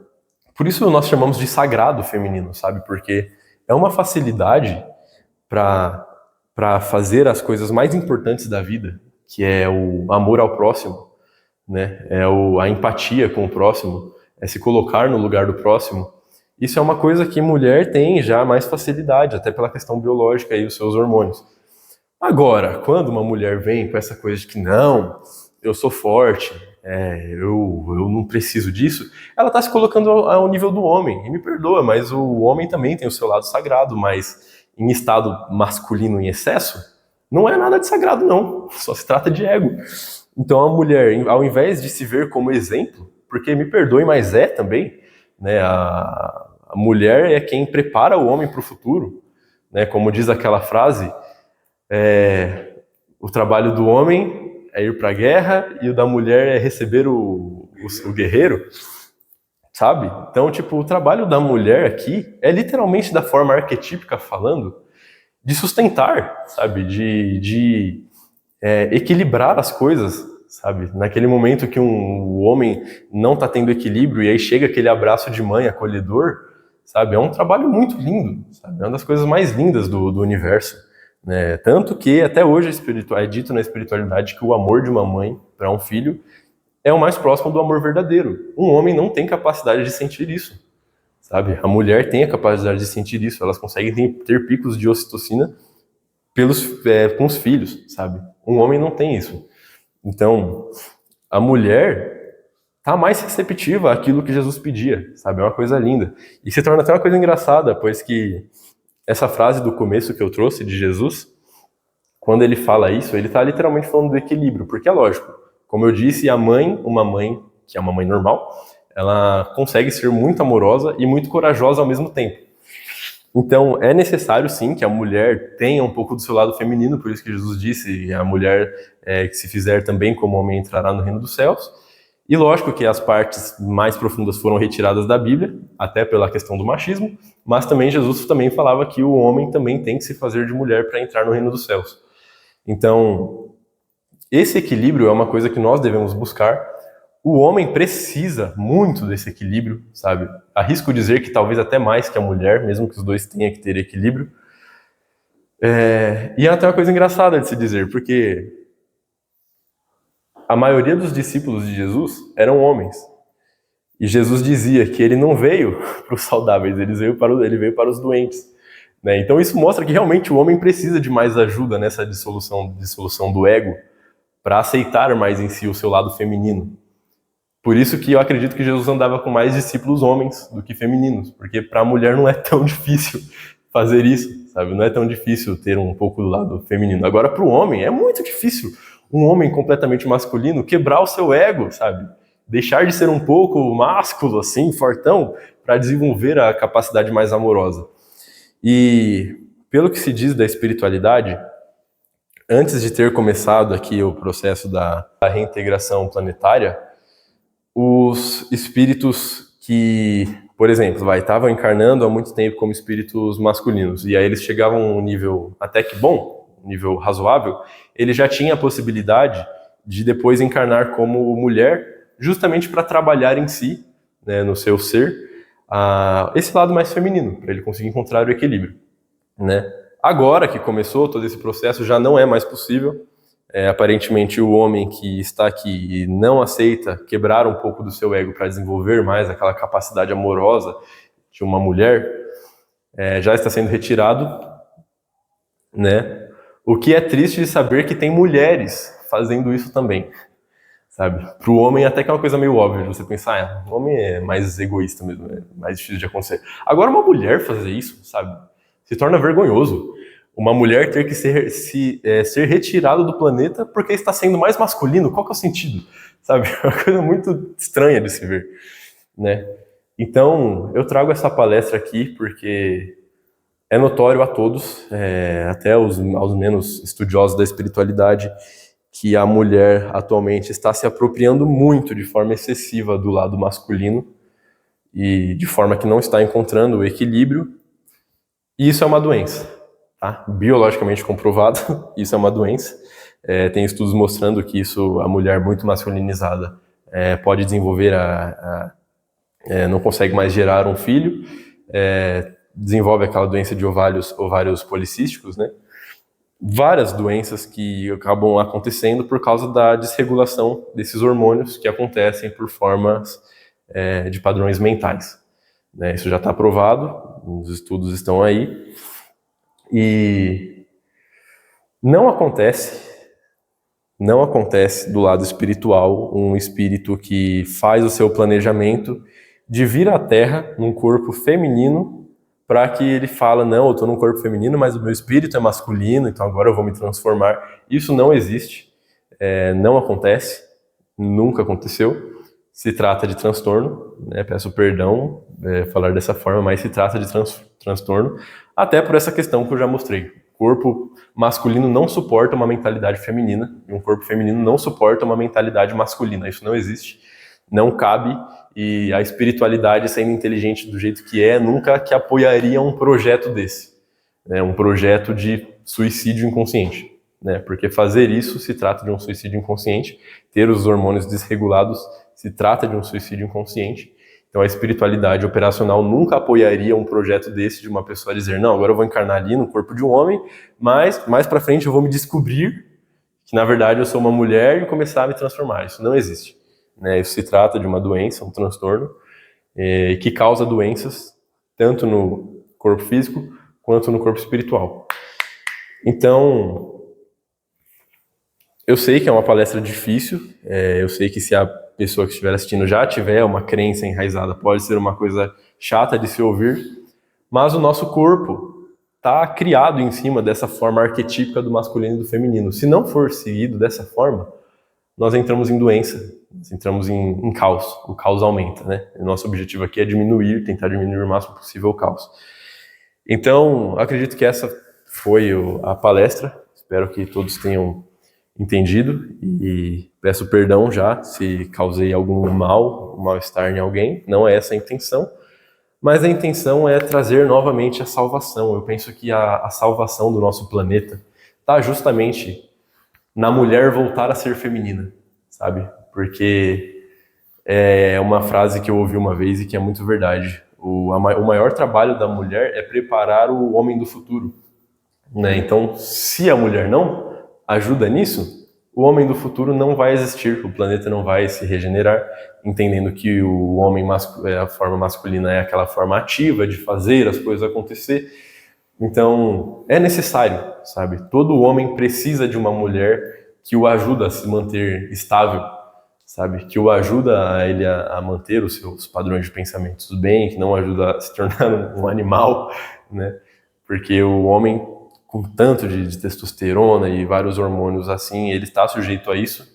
por isso nós chamamos de sagrado feminino, sabe? Porque é uma facilidade para fazer as coisas mais importantes da vida, que é o amor ao próximo, né? A empatia com o próximo, é se colocar no lugar do próximo. Isso é uma coisa que mulher tem já mais facilidade, até pela questão biológica e os seus hormônios. Agora, quando uma mulher vem com essa coisa de que não, eu sou forte, eu não preciso disso, ela está se colocando ao nível do homem. E me perdoa, mas o homem também tem o seu lado sagrado, mas em estado masculino em excesso, não é nada de sagrado, não. Só se trata de ego. Então a mulher, ao invés de se ver como exemplo, porque me perdoe, mas é também, né, a mulher é quem prepara o homem para o futuro, né, como diz aquela frase, o trabalho do homem é ir para a guerra e o da mulher é receber o guerreiro, sabe? Então, tipo, o trabalho da mulher aqui é literalmente da forma arquetípica falando, de sustentar, sabe? De equilibrar as coisas, sabe? Naquele momento que o homem não está tendo equilíbrio e aí chega aquele abraço de mãe acolhedor, sabe? É um trabalho muito lindo, sabe? É uma das coisas mais lindas do universo. Né? Tanto que até hoje é dito na espiritualidade que o amor de uma mãe para um filho é o mais próximo do amor verdadeiro. Um homem não tem capacidade de sentir isso, sabe? A mulher tem a capacidade de sentir isso. Elas conseguem ter picos de ocitocina com os filhos, sabe? Um homem não tem isso. Então, a mulher tá mais receptiva àquilo que Jesus pedia, sabe? É uma coisa linda. E se torna até uma coisa engraçada, pois que essa frase do começo que eu trouxe de Jesus, quando ele fala isso, ele está literalmente falando do equilíbrio, porque é lógico, como eu disse, uma mãe, que é uma mãe normal, ela consegue ser muito amorosa e muito corajosa ao mesmo tempo. Então, é necessário sim que a mulher tenha um pouco do seu lado feminino, por isso que Jesus disse, a mulher que se fizer também como homem entrará no reino dos céus. E lógico que as partes mais profundas foram retiradas da Bíblia, até pela questão do machismo, mas também Jesus também falava que o homem também tem que se fazer de mulher para entrar no reino dos céus. Então, esse equilíbrio é uma coisa que nós devemos buscar. O homem precisa muito desse equilíbrio, sabe? Arrisco dizer que talvez até mais que a mulher, mesmo que os dois tenham que ter equilíbrio. E é até uma coisa engraçada de se dizer, porque a maioria dos discípulos de Jesus eram homens. E Jesus dizia que ele não veio para os saudáveis, ele veio para os doentes. Né? Então isso mostra que realmente o homem precisa de mais ajuda nessa dissolução do ego para aceitar mais em si o seu lado feminino. Por isso que eu acredito que Jesus andava com mais discípulos homens do que femininos, porque para a mulher não é tão difícil fazer isso, sabe? Não é tão difícil ter um pouco do lado feminino. Agora, para o homem, é muito difícil um homem completamente masculino quebrar o seu ego, sabe? Deixar de ser um pouco másculo, assim, fortão, para desenvolver a capacidade mais amorosa. E, pelo que se diz da espiritualidade, antes de ter começado aqui o processo da reintegração planetária, os espíritos que, por exemplo, estavam encarnando há muito tempo como espíritos masculinos, e aí eles chegavam a um nível até que bom, um nível razoável, ele já tinha a possibilidade de depois encarnar como mulher, justamente para trabalhar em si, né, no seu ser, esse lado mais feminino, para ele conseguir encontrar o equilíbrio, né? Agora que começou todo esse processo, já não é mais possível. Aparentemente, o homem que está aqui e não aceita quebrar um pouco do seu ego para desenvolver mais aquela capacidade amorosa de uma mulher, já está sendo retirado, né? O que é triste de saber que tem mulheres fazendo isso também, sabe? Para o homem até que é uma coisa meio óbvia de você pensar, o homem é mais egoísta mesmo, é mais difícil de acontecer. Agora, uma mulher fazer isso, sabe? Se torna vergonhoso. Uma mulher ter que ser retirada do planeta porque está sendo mais masculino, qual que é o sentido? Sabe? É uma coisa muito estranha de se ver, né? Então, eu trago essa palestra aqui porque é notório a todos, até aos menos estudiosos da espiritualidade, que a mulher atualmente está se apropriando muito de forma excessiva do lado masculino e de forma que não está encontrando o equilíbrio, e isso é uma doença. Tá? Biologicamente comprovado, isso é uma doença. Tem estudos mostrando que isso, a mulher muito masculinizada pode desenvolver não consegue mais gerar um filho, desenvolve aquela doença de ovários policísticos, né? Várias doenças que acabam acontecendo por causa da desregulação desses hormônios que acontecem por formas de padrões mentais, né? Isso já está provado, os estudos estão aí. E não acontece do lado espiritual um espírito que faz o seu planejamento de vir à Terra num corpo feminino para que ele fala, não, eu estou num corpo feminino, mas o meu espírito é masculino, então agora eu vou me transformar. Isso não existe, não acontece, nunca aconteceu. Se trata de transtorno, né? Peço perdão falar dessa forma, mas se trata de transtorno, até por essa questão que eu já mostrei. O corpo masculino não suporta uma mentalidade feminina, e um corpo feminino não suporta uma mentalidade masculina. Isso não existe, não cabe, e a espiritualidade, sendo inteligente do jeito que nunca que apoiaria um projeto desse, né? Um projeto de suicídio inconsciente, né? Porque fazer isso se trata de um suicídio inconsciente, ter os hormônios desregulados se trata de um suicídio inconsciente. Então a espiritualidade operacional nunca apoiaria um projeto desse de uma pessoa dizer, não, agora eu vou encarnar ali no corpo de um homem, mas mais pra frente eu vou me descobrir que na verdade eu sou uma mulher e começar a me transformar. Isso não existe, né? Isso se trata de uma doença, um transtorno, que causa doenças tanto no corpo físico quanto no corpo espiritual. Então, eu sei que é uma palestra difícil, eu sei que se a pessoa que estiver assistindo já tiver uma crença enraizada, pode ser uma coisa chata de se ouvir, mas o nosso corpo está criado em cima dessa forma arquetípica do masculino e do feminino. Se não for seguido dessa forma, nós entramos em doença, nós entramos em caos, o caos aumenta, né? O nosso objetivo aqui é tentar diminuir o máximo possível o caos. Então, acredito que essa foi a palestra, espero que todos tenham entendido e peço perdão já se causei algum mal-estar em alguém, não é essa a intenção, mas a intenção é trazer novamente a salvação. Eu penso que a salvação do nosso planeta está justamente na mulher voltar a ser feminina, sabe? Porque é uma frase que eu ouvi uma vez e que é muito verdade. O maior trabalho da mulher é preparar o homem do futuro, né? Então, se a mulher não ajuda nisso, o homem do futuro não vai existir, o planeta não vai se regenerar, entendendo que o homem, a forma masculina é aquela forma ativa de fazer as coisas acontecer. Então, é necessário, sabe? Todo homem precisa de uma mulher que o ajuda a se manter estável, sabe? Que o ajuda a ele a manter os seus padrões de pensamentos bem, que não ajuda a se tornar um animal, né? Porque o homem, com tanto de testosterona e vários hormônios assim, ele está sujeito a isso.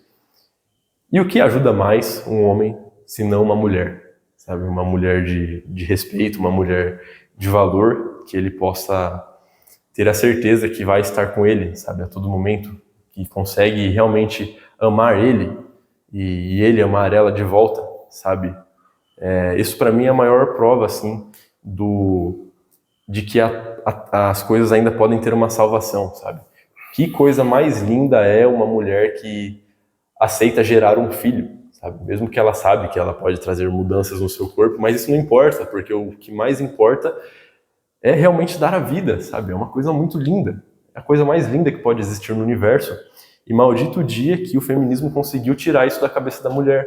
E o que ajuda mais um homem, se não uma mulher, sabe? Uma mulher de respeito, uma mulher de valor, que ele possa ter a certeza que vai estar com ele, sabe? A todo momento, que consegue realmente amar ele e ele amar ela de volta, sabe? Isso para mim é a maior prova, assim, de que as coisas ainda podem ter uma salvação, sabe? Que coisa mais linda é uma mulher que aceita gerar um filho, sabe? Mesmo que ela sabe que ela pode trazer mudanças no seu corpo, mas isso não importa, porque o que mais importa é realmente dar a vida, sabe? É uma coisa muito linda. É a coisa mais linda que pode existir no universo. E maldito o dia que o feminismo conseguiu tirar isso da cabeça da mulher.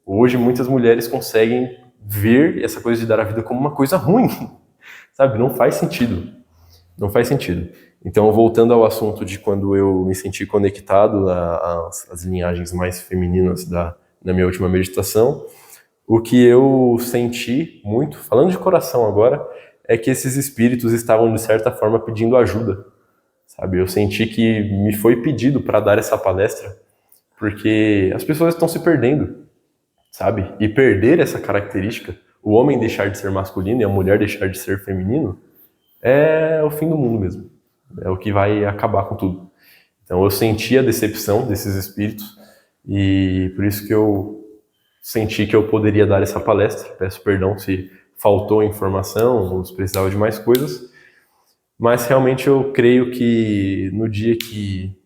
Hoje muitas mulheres conseguem ver essa coisa de dar a vida como uma coisa ruim, sabe? Não faz sentido. Não faz sentido. Então, voltando ao assunto de quando eu me senti conectado às linhagens mais femininas na minha última meditação, o que eu senti muito, falando de coração agora, é que esses espíritos estavam, de certa forma, pedindo ajuda, sabe? Eu senti que me foi pedido para dar essa palestra, porque as pessoas estão se perdendo, sabe? E perder essa característica, o homem deixar de ser masculino e a mulher deixar de ser feminino, é o fim do mundo mesmo. É o que vai acabar com tudo. Então eu senti a decepção desses espíritos e por isso que eu senti que eu poderia dar essa palestra. Peço perdão se faltou informação ou se precisava de mais coisas, mas realmente eu creio que no dia que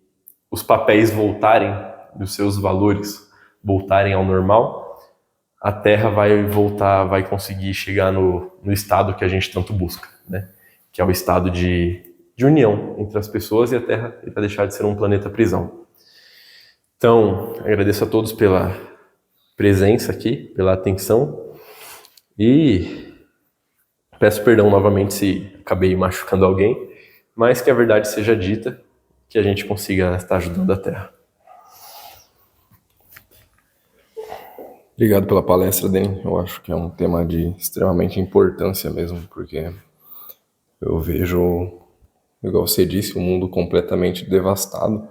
os papéis voltarem, os seus valores voltarem ao normal, a Terra vai voltar, vai conseguir chegar no estado que a gente tanto busca, né? Que é o estado de união entre as pessoas e a Terra vai deixar de ser um planeta prisão. Então, agradeço a todos pela presença aqui, pela atenção e peço perdão novamente se acabei machucando alguém, mas que a verdade seja dita, que a gente consiga estar ajudando a Terra. Obrigado pela palestra, Dani. Eu acho que é um tema de extremamente importância mesmo, porque eu vejo, igual você disse, um mundo completamente devastado.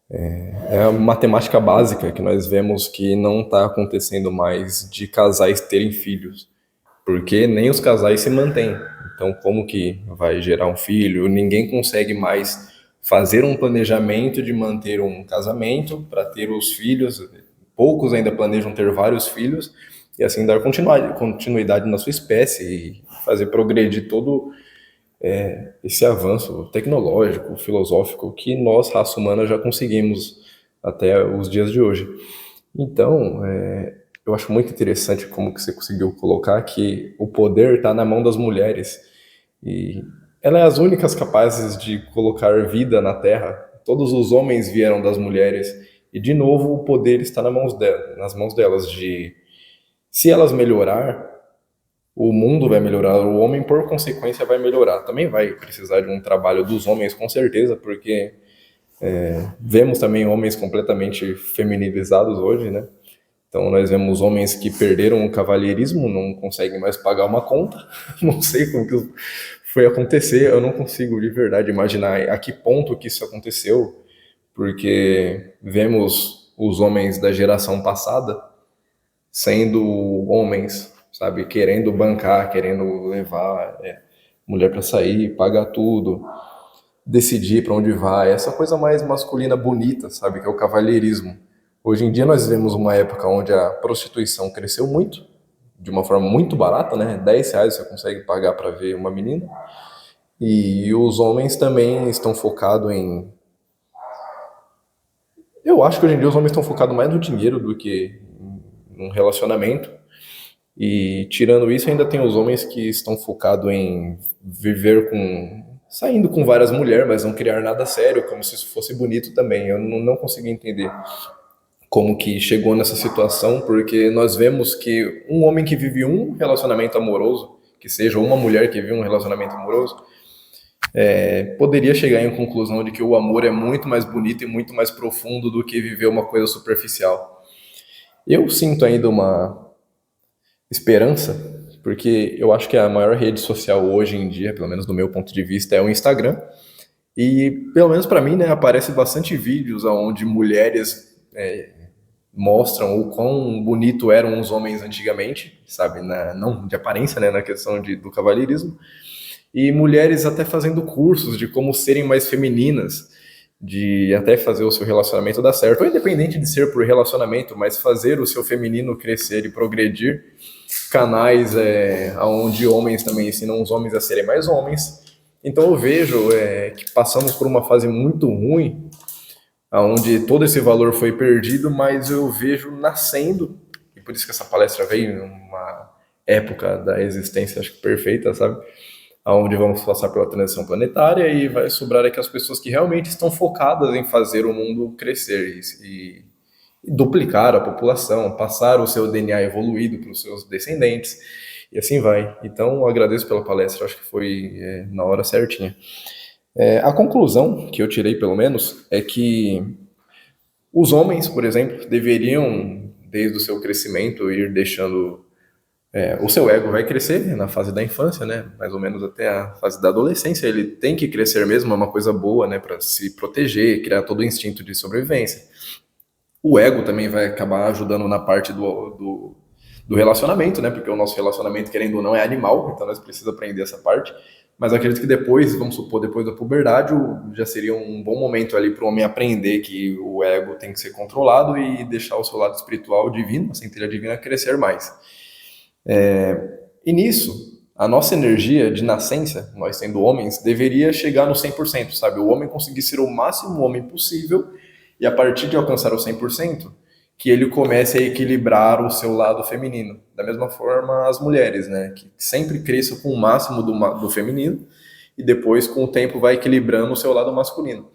É a matemática básica que nós vemos que não está acontecendo mais de casais terem filhos, porque nem os casais se mantêm. Então, como que vai gerar um filho? Ninguém consegue mais fazer um planejamento de manter um casamento para ter os filhos. Poucos ainda planejam ter vários filhos e assim dar continuidade na sua espécie e fazer progredir todo esse avanço tecnológico, filosófico que nós, raça humana, já conseguimos até os dias de hoje. Então, eu acho muito interessante como que você conseguiu colocar que o poder está na mão das mulheres e elas são as únicas capazes de colocar vida na Terra. Todos os homens vieram das mulheres e, de novo, o poder está nas mãos delas. Se elas melhorar, o mundo vai melhorar, o homem, por consequência, vai melhorar. Também vai precisar de um trabalho dos homens, com certeza, porque vemos também homens completamente feminilizados hoje, né? Então, nós vemos homens que perderam o cavalheirismo, não conseguem mais pagar uma conta. Não sei como que foi acontecer, eu não consigo de verdade imaginar a que ponto que isso aconteceu, porque vemos os homens da geração passada sendo homens, sabe, querendo bancar, querendo levar mulher para sair, pagar tudo, decidir para onde vai, essa coisa mais masculina bonita, sabe, que é o cavalheirismo. Hoje em dia nós vemos uma época onde a prostituição cresceu muito, de uma forma muito barata, né? R$10 você consegue pagar para ver uma menina. E os homens também estão focados em... Eu acho que hoje em dia os homens estão focados mais no dinheiro do que num relacionamento. E tirando isso, ainda tem os homens que estão focados em viver saindo com várias mulheres, mas não criar nada sério, como se isso fosse bonito também. Eu não consigo entender como que chegou nessa situação, porque nós vemos que um homem que vive um relacionamento amoroso, que seja uma mulher que vive um relacionamento amoroso, poderia chegar em conclusão de que o amor é muito mais bonito e muito mais profundo do que viver uma coisa superficial. Eu sinto ainda uma esperança, porque eu acho que a maior rede social hoje em dia, pelo menos do meu ponto de vista, é o Instagram. E, pelo menos para mim, né, aparece bastante vídeos onde mulheres mostram o quão bonito eram os homens antigamente, sabe, não de aparência, né, na questão do cavalheirismo, e mulheres até fazendo cursos de como serem mais femininas. de até fazer o seu relacionamento dar certo, ou independente de ser por relacionamento, mas fazer o seu feminino crescer e progredir, canais onde homens também ensinam os homens a serem mais homens. Então eu vejo que passamos por uma fase muito ruim, onde todo esse valor foi perdido, mas eu vejo nascendo, e por isso que essa palestra veio em uma época da existência, acho que perfeita, sabe? Onde vamos passar pela transição planetária e vai sobrar aqui as pessoas que realmente estão focadas em fazer o mundo crescer e duplicar a população, passar o seu DNA evoluído para os seus descendentes, e assim vai. Então, eu agradeço pela palestra, acho que foi na hora certinha. A conclusão que eu tirei, pelo menos, é que os homens, por exemplo, deveriam, desde o seu crescimento, ir deixando... o seu ego vai crescer na fase da infância, né? Mais ou menos até a fase da adolescência. Ele tem que crescer mesmo, é uma coisa boa, né? Para se proteger, criar todo o instinto de sobrevivência. O ego também vai acabar ajudando na parte do relacionamento, né? Porque o nosso relacionamento, querendo ou não, é animal, então nós precisamos aprender essa parte. Mas acredito que depois, vamos supor, depois da puberdade, já seria um bom momento ali para o homem aprender que o ego tem que ser controlado e deixar o seu lado espiritual divino, a centelha divina, crescer mais. E nisso, a nossa energia de nascença, nós sendo homens, deveria chegar no 100%, sabe? O homem conseguir ser o máximo homem possível e a partir de alcançar o 100%, que ele comece a equilibrar o seu lado feminino. Da mesma forma, as mulheres, né? Que sempre cresçam com o máximo do feminino e depois, com o tempo, vai equilibrando o seu lado masculino.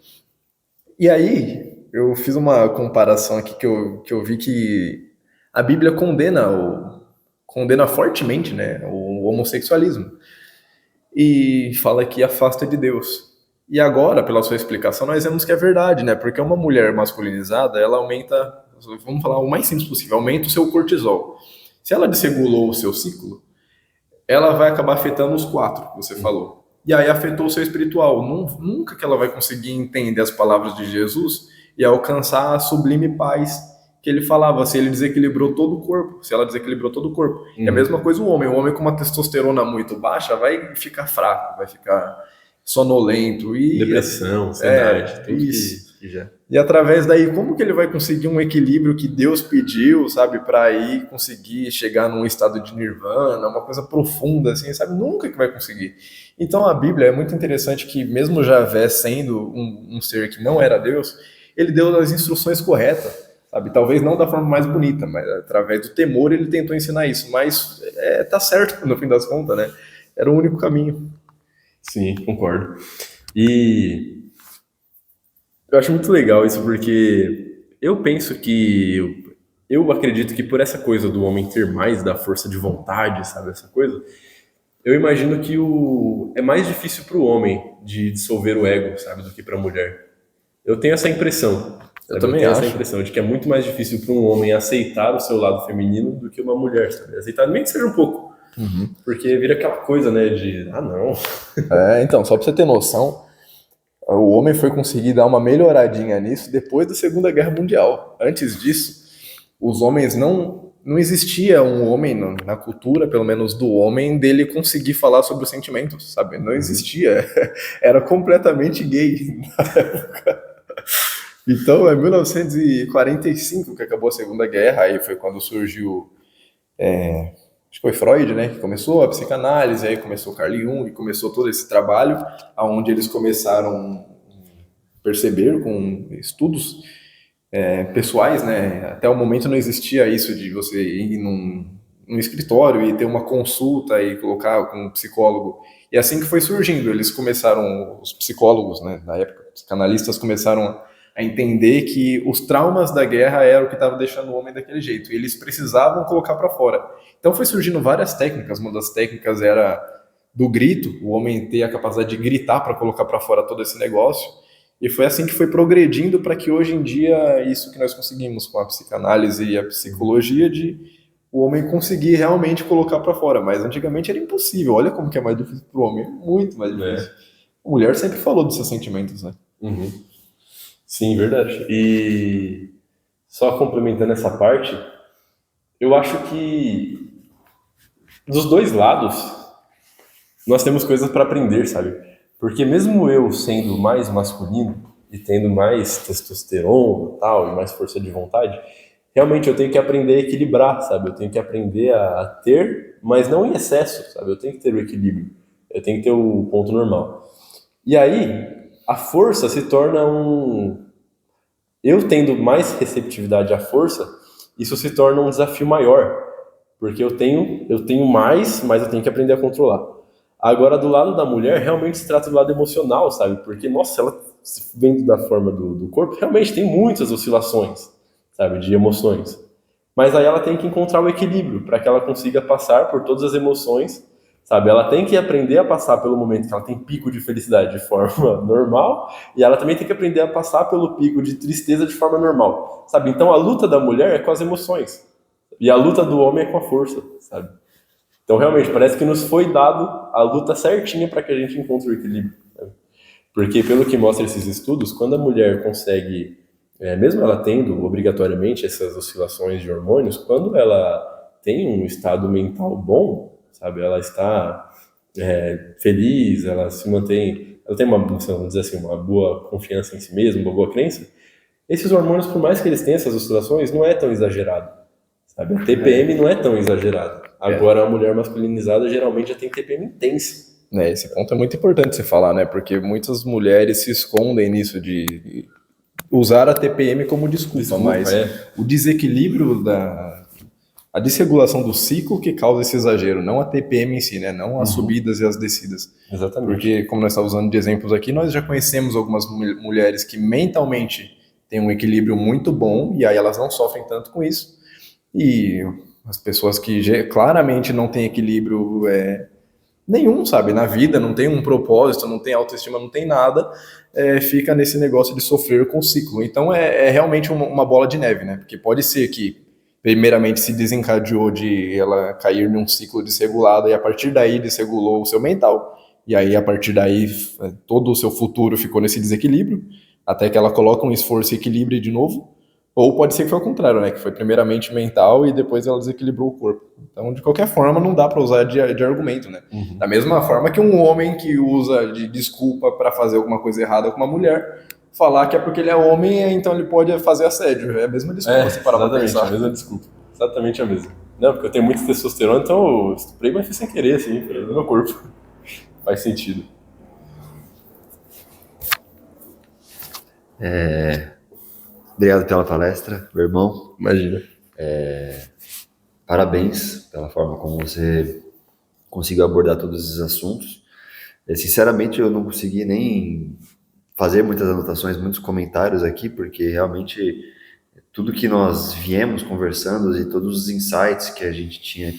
E aí, eu fiz uma comparação aqui que eu vi que a Bíblia condena fortemente, né, o homossexualismo e fala que afasta de Deus. E agora, pela sua explicação, nós vemos que é verdade, né? Porque uma mulher masculinizada, ela aumenta, vamos falar o mais simples possível, aumenta o seu cortisol. Se ela desregulou o seu ciclo, ela vai acabar afetando os 4 que você falou. E aí afetou o seu espiritual. Nunca que ela vai conseguir entender as palavras de Jesus e alcançar a sublime paz que ele falava, se ele desequilibrou todo o corpo, se ela desequilibrou todo o corpo. E a mesma coisa o homem com uma testosterona muito baixa vai ficar fraco, vai ficar sonolento. E depressão, ansiedade, tudo isso. que já... E através daí, como que ele vai conseguir um equilíbrio que Deus pediu, sabe, para aí conseguir chegar num estado de nirvana, uma coisa profunda, assim, sabe? Nunca que vai conseguir. Então a Bíblia é muito interessante que mesmo Javé sendo um ser que não era Deus, ele deu as instruções corretas. Sabe? Talvez não da forma mais bonita, mas através do temor ele tentou ensinar isso. Mas tá certo, no fim das contas, né? Era o único caminho. Sim, concordo. E eu acho muito legal isso, porque eu penso que... Eu acredito que por essa coisa do homem ter mais da força de vontade, sabe? Essa coisa... Eu imagino que é mais difícil para o homem de dissolver o ego, sabe? Do que para a mulher. Eu tenho essa impressão. Eu também acho. Essa impressão de que é muito mais difícil para um homem aceitar o seu lado feminino do que uma mulher, sabe? Aceitar nem que seja um pouco. Porque vira aquela coisa, né, de, não. Então, só para você ter noção, o homem foi conseguir dar uma melhoradinha nisso depois da Segunda Guerra Mundial. Antes disso, os homens não existia um homem na cultura, pelo menos do homem, dele conseguir falar sobre os sentimentos, sabe? Não existia. Era completamente gay na época. Então, é 1945 que acabou a Segunda Guerra, aí foi quando surgiu, acho que foi Freud, né, que começou a psicanálise, aí começou Carl Jung, e começou todo esse trabalho, onde eles começaram a perceber com estudos pessoais, né, até o momento não existia isso de você ir num escritório e ter uma consulta e colocar com um psicólogo, e assim que foi surgindo, eles começaram, os psicólogos, né, na época, os psicanalistas começaram a entender que os traumas da guerra eram o que estava deixando o homem daquele jeito, e eles precisavam colocar para fora. Então foi surgindo várias técnicas, uma das técnicas era do grito, o homem ter a capacidade de gritar para colocar para fora todo esse negócio, e foi assim que foi progredindo para que hoje em dia, isso que nós conseguimos com a psicanálise e a psicologia, de o homem conseguir realmente colocar para fora, mas antigamente era impossível, olha como que é mais difícil para o homem, muito mais difícil. A mulher sempre falou dos seus sentimentos, né? Sim, verdade. E só complementando essa parte, eu acho que dos dois lados nós temos coisas para aprender, sabe? Porque mesmo eu sendo mais masculino, e tendo mais testosterona e tal, e mais força de vontade, realmente eu tenho que aprender a equilibrar, sabe? Eu tenho que aprender a ter, mas não em excesso, sabe? Eu tenho que ter o equilíbrio, eu tenho que ter o ponto normal. E aí, a força se torna um... Eu tendo mais receptividade à força, isso se torna um desafio maior, porque eu tenho mais, mas eu tenho que aprender a controlar. Agora, do lado da mulher, realmente se trata do lado emocional, sabe? Porque, nossa, ela, vendo da forma do corpo, realmente tem muitas oscilações, sabe? De emoções. Mas aí ela tem que encontrar o equilíbrio para que ela consiga passar por todas as emoções, sabe? Ela tem que aprender a passar pelo momento que ela tem pico de felicidade de forma normal, e ela também tem que aprender a passar pelo pico de tristeza de forma normal, sabe? Então a luta da mulher é com as emoções, e a luta do homem é com a força, sabe? Então realmente parece que nos foi dado a luta certinha para que a gente encontre o equilíbrio, sabe? Porque pelo que mostra esses estudos, quando a mulher consegue, mesmo ela tendo obrigatoriamente essas oscilações de hormônios, quando ela tem um estado mental bom, sabe, ela está feliz, ela se mantém, ela tem uma, vamos dizer assim, uma boa confiança em si mesma, uma boa crença, esses hormônios, por mais que eles tenham essas oscilações, não é tão exagerado, sabe? A TPM não é tão exagerado. Agora, a mulher masculinizada geralmente já tem TPM intensa. Esse ponto é muito importante você falar, né? Porque muitas mulheres se escondem nisso de usar a TPM como desculpa, mas o desequilíbrio a desregulação do ciclo que causa esse exagero, não a TPM em si, né? Não as subidas e as descidas. Exatamente. Porque, como nós estamos usando de exemplos aqui, nós já conhecemos algumas mulheres que mentalmente têm um equilíbrio muito bom e aí elas não sofrem tanto com isso. E as pessoas que claramente não têm equilíbrio nenhum, sabe, na vida, não tem um propósito, não tem autoestima, não tem nada, fica nesse negócio de sofrer com o ciclo. Então é realmente uma bola de neve, né? Porque pode ser que primeiramente se desencadeou de ela cair num ciclo desregulado e a partir daí desregulou o seu mental. E aí a partir daí todo o seu futuro ficou nesse desequilíbrio, até que ela coloca um esforço e equilíbrio de novo. Ou pode ser que foi ao contrário, né? Que foi primeiramente mental e depois ela desequilibrou o corpo. Então, de qualquer forma, não dá para usar de argumento, né? Da mesma forma que um homem que usa de desculpa para fazer alguma coisa errada com uma mulher, falar que é porque ele é homem, então ele pode fazer assédio. É a mesma desculpa, se parar pra pensar. A mesma desculpa. Exatamente a mesma. Não, porque eu tenho muito testosterona, então eu estuprei, mas foi sem querer, assim, foi no meu corpo. Faz sentido. Obrigado pela palestra, meu irmão. Imagina. Parabéns pela forma como você conseguiu abordar todos esses assuntos. Sinceramente, eu não consegui nem fazer muitas anotações, muitos comentários aqui, porque realmente tudo que nós viemos conversando e todos os insights que a gente tinha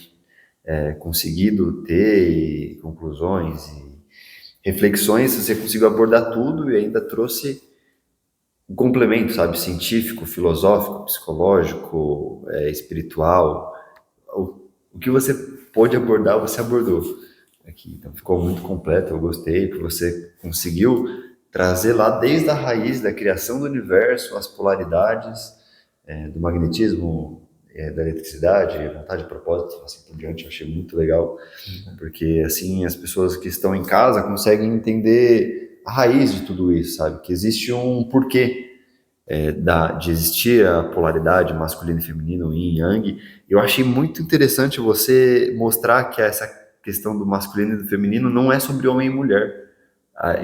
conseguido ter, e conclusões e reflexões, você conseguiu abordar tudo e ainda trouxe um complemento, sabe, científico, filosófico, psicológico, espiritual. O que você pôde abordar, você abordou aqui. Então ficou muito completo, eu gostei que você conseguiu trazer lá desde a raiz da criação do universo, as polaridades do magnetismo, da eletricidade, vontade, propósito, assim por diante. Eu achei muito legal, porque assim as pessoas que estão em casa conseguem entender a raiz de tudo isso, sabe? Que existe um porquê de existir a polaridade masculino e feminino, yin e yang. Eu achei muito interessante você mostrar que essa questão do masculino e do feminino não é sobre homem e mulher.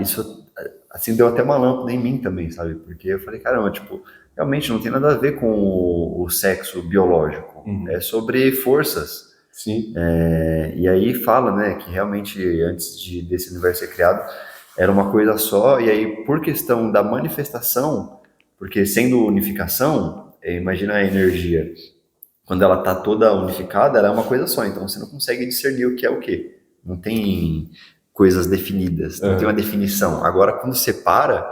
Isso assim deu até uma lâmpada em mim também, sabe? Porque eu falei, caramba, tipo, realmente não tem nada a ver com o sexo biológico. É sobre forças. Sim. E aí fala, né, que realmente antes desse universo ser criado era uma coisa só, e aí por questão da manifestação, porque sendo unificação, imagina a energia, quando ela está toda unificada, ela é uma coisa só, então você não consegue discernir o que é o que. Não tem coisas definidas, não tem uma definição. Agora, quando separa,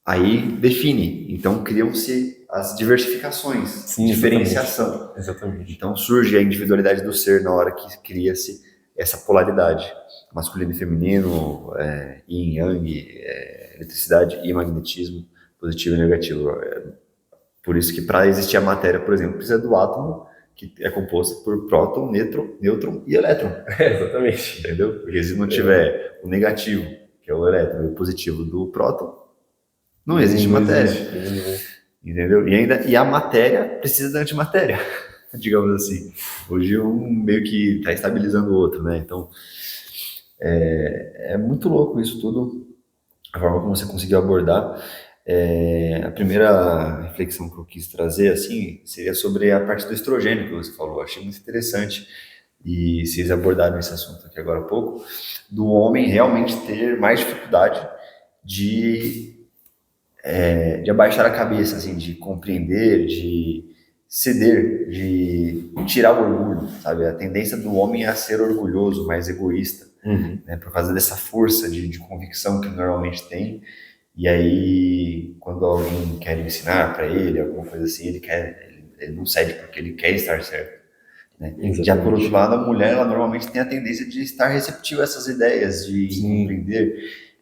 aí define. Então criam-se as diversificações, Sim, diferenciação. Exatamente. Então surge a individualidade do ser na hora que cria-se essa polaridade, masculino e feminino, yin, yang, eletricidade e magnetismo, positivo e negativo. Por isso que para existir a matéria, por exemplo, precisa do átomo, que é composto por próton, nêutron e elétron. Exatamente. Entendeu? Porque se não tiver o negativo, que é o elétron, e o positivo do próton, não existe matéria. existe. Entendeu? E a matéria precisa da antimatéria, digamos assim. Hoje um meio que está estabilizando o outro, né? Então, é muito louco isso tudo, a forma como você conseguiu abordar. A primeira reflexão que eu quis trazer, assim, seria sobre a parte do estrogênio que você falou. Achei muito interessante, e vocês abordaram esse assunto aqui agora há pouco, do homem realmente ter mais dificuldade de abaixar a cabeça, assim, de compreender, de ceder, de tirar o orgulho, sabe? A tendência do homem é a ser orgulhoso, mais egoísta, né? Por causa dessa força de convicção que normalmente tem. E aí, quando alguém quer ensinar para ele alguma coisa assim, ele não cede porque ele quer estar certo, né? Já por outro lado, a mulher, ela normalmente tem a tendência de estar receptiva a essas ideias, de compreender.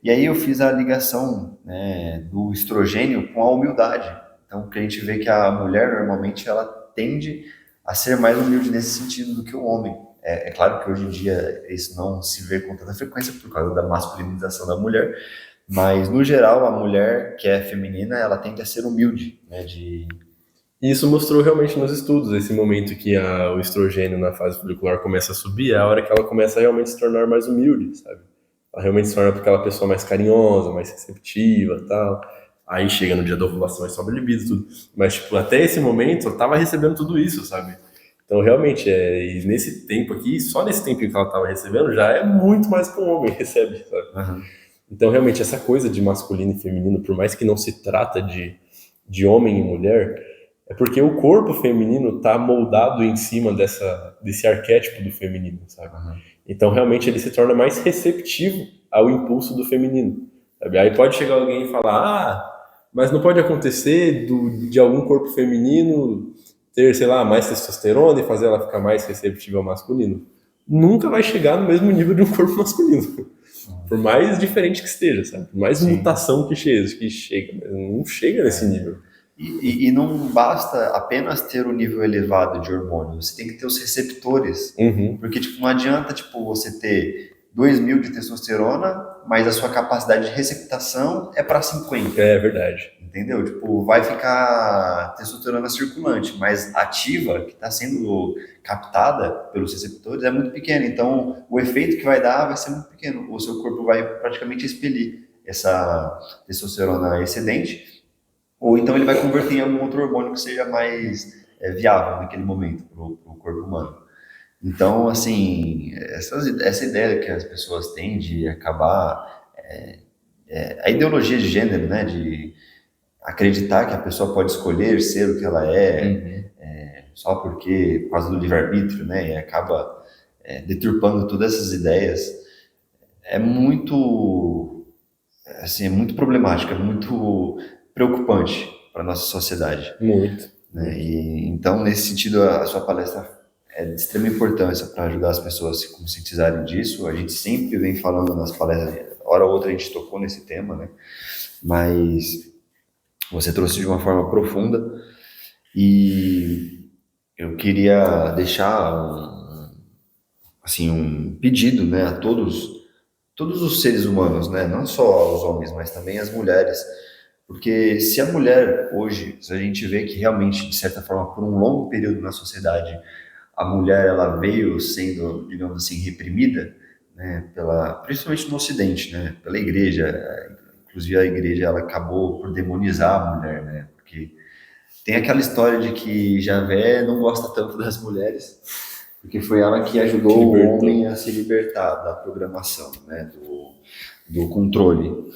E aí eu fiz a ligação, né, do estrogênio com a humildade. Então, que a gente vê que a mulher, normalmente, ela tende a ser mais humilde nesse sentido do que o homem. É claro que hoje em dia isso não se vê com tanta frequência por causa da masculinização da mulher, mas, no geral, a mulher que é feminina, ela tende a ser humilde, né, E isso mostrou realmente nos estudos, esse momento que o estrogênio na fase folicular começa a subir, é a hora que ela começa a realmente se tornar mais humilde, sabe? Ela realmente se torna aquela pessoa mais carinhosa, mais receptiva e tal. Aí chega no dia da ovulação e sobe a libido e tudo. Mas, tipo, até esse momento eu tava recebendo tudo isso, sabe? Então, realmente, e nesse tempo aqui, só nesse tempo que ela tava recebendo, já é muito mais que um homem recebe, sabe? Então, realmente, essa coisa de masculino e feminino, por mais que não se trata de homem e mulher, é porque o corpo feminino está moldado em cima desse arquétipo do feminino, sabe? Então, realmente, ele se torna mais receptivo ao impulso do feminino, sabe? Aí pode chegar alguém e falar, mas não pode acontecer de algum corpo feminino ter, sei lá, mais testosterona e fazer ela ficar mais receptiva ao masculino. Nunca vai chegar no mesmo nível de um corpo masculino. Por mais diferente que esteja, sabe? Por mais mutação que chega, mas não chega nesse nível. E não basta apenas ter o nível elevado de hormônio, você tem que ter os receptores. Porque, tipo, não adianta, tipo, você ter 2.000 de testosterona, mas a sua capacidade de receptação é para 50. É verdade. Entendeu? Tipo, vai ficar testosterona circulante, mas ativa, que está sendo captada pelos receptores, é muito pequena. Então, o efeito que vai dar vai ser muito pequeno. O seu corpo vai praticamente expelir essa testosterona excedente, ou então ele vai converter em algum outro hormônio que seja mais viável naquele momento para o corpo humano. Então, assim, essa ideia que as pessoas têm de acabar... a ideologia de gênero, né, de acreditar que a pessoa pode escolher ser o que ela só porque, por causa do livre-arbítrio, né, e acaba deturpando todas essas ideias, é muito, assim, é muito problemático, é muito preocupante para a nossa sociedade. Muito. Né? E, então, nesse sentido, a sua palestra é de extrema importância para ajudar as pessoas a se conscientizarem disso. A gente sempre vem falando nas palestras, hora ou outra a gente tocou nesse tema, né? Mas você trouxe de uma forma profunda, e eu queria deixar um pedido, né, a todos os seres humanos, né, não só os homens, mas também as mulheres, porque se a mulher hoje, se a gente vê que realmente, de certa forma, por um longo período na sociedade, a mulher ela veio sendo, digamos assim, reprimida, né, principalmente no Ocidente, né, pela igreja. Inclusive a igreja ela acabou por demonizar a mulher, né? Porque tem aquela história de que Javé não gosta tanto das mulheres, porque foi ela que ajudou o homem a se libertar da programação, né? Do controle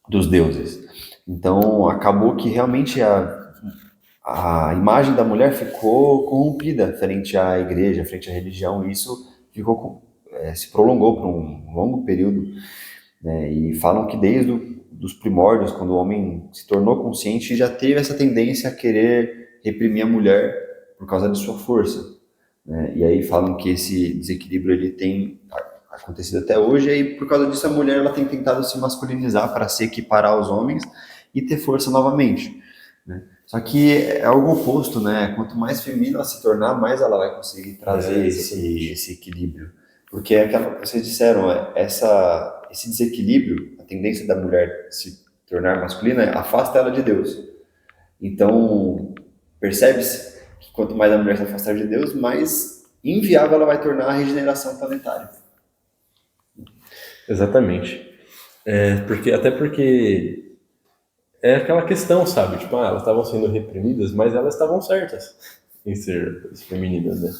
dos deuses. Então acabou que realmente a imagem da mulher ficou corrompida frente à igreja, frente à religião, e isso se prolongou por um longo período. Né, e falam que desde os primórdios, quando o homem se tornou consciente, já teve essa tendência a querer reprimir a mulher por causa de sua força. Né? E aí falam que esse desequilíbrio ele tem acontecido até hoje, e aí por causa disso a mulher ela tem tentado se masculinizar para se equiparar aos homens e ter força novamente. Né? Só que é algo oposto, né? Quanto mais feminina ela se tornar, mais ela vai conseguir trazer esse equilíbrio. Porque é aquilo que vocês disseram, esse desequilíbrio, a tendência da mulher se tornar masculina afasta ela de Deus. Então, percebe-se que quanto mais a mulher se afastar de Deus, mais inviável ela vai tornar a regeneração planetária. Exatamente. Até porque é aquela questão, sabe? Tipo, elas estavam sendo reprimidas, mas elas estavam certas em ser femininas, né?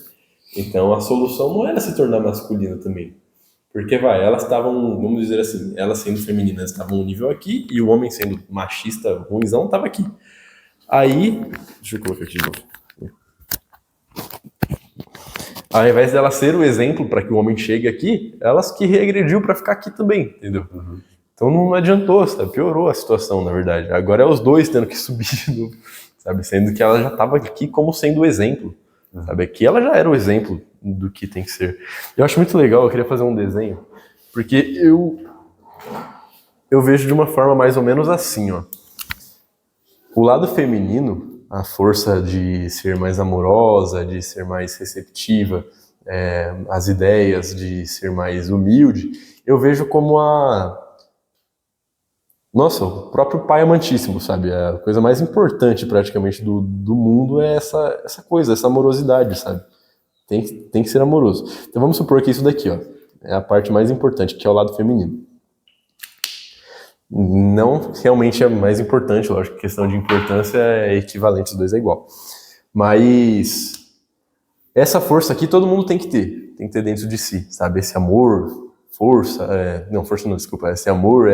Então a solução não era se tornar masculina também. Porque elas estavam, vamos dizer assim, elas sendo femininas estavam um nível aqui e o homem sendo machista, ruimzão, estava aqui. Aí, deixa eu colocar aqui de novo. Ao invés dela ser o exemplo para que o homem chegue aqui, elas que regrediu para ficar aqui também, entendeu? Então não adiantou, sabe? Piorou a situação, na verdade. Agora é os dois tendo que subir de novo, sabe? Sendo que ela já estava aqui como sendo o exemplo, sabe? Aqui ela já era o exemplo do que tem que ser. Eu acho muito legal, eu queria fazer um desenho, porque eu vejo de uma forma mais ou menos assim, ó. O lado feminino, a força de ser mais amorosa, de ser mais receptiva, as ideias, de ser mais humilde, eu vejo como o próprio pai amantíssimo, sabe? A coisa mais importante praticamente do mundo é essa coisa, essa amorosidade, sabe? Tem que ser amoroso. Então vamos supor que isso daqui, ó, é a parte mais importante, que é o lado feminino. Não realmente é mais importante, lógico que questão de importância é equivalente, os dois é igual. Mas essa força aqui todo mundo tem que ter dentro de si, sabe? Esse amor, força não, desculpa, esse amor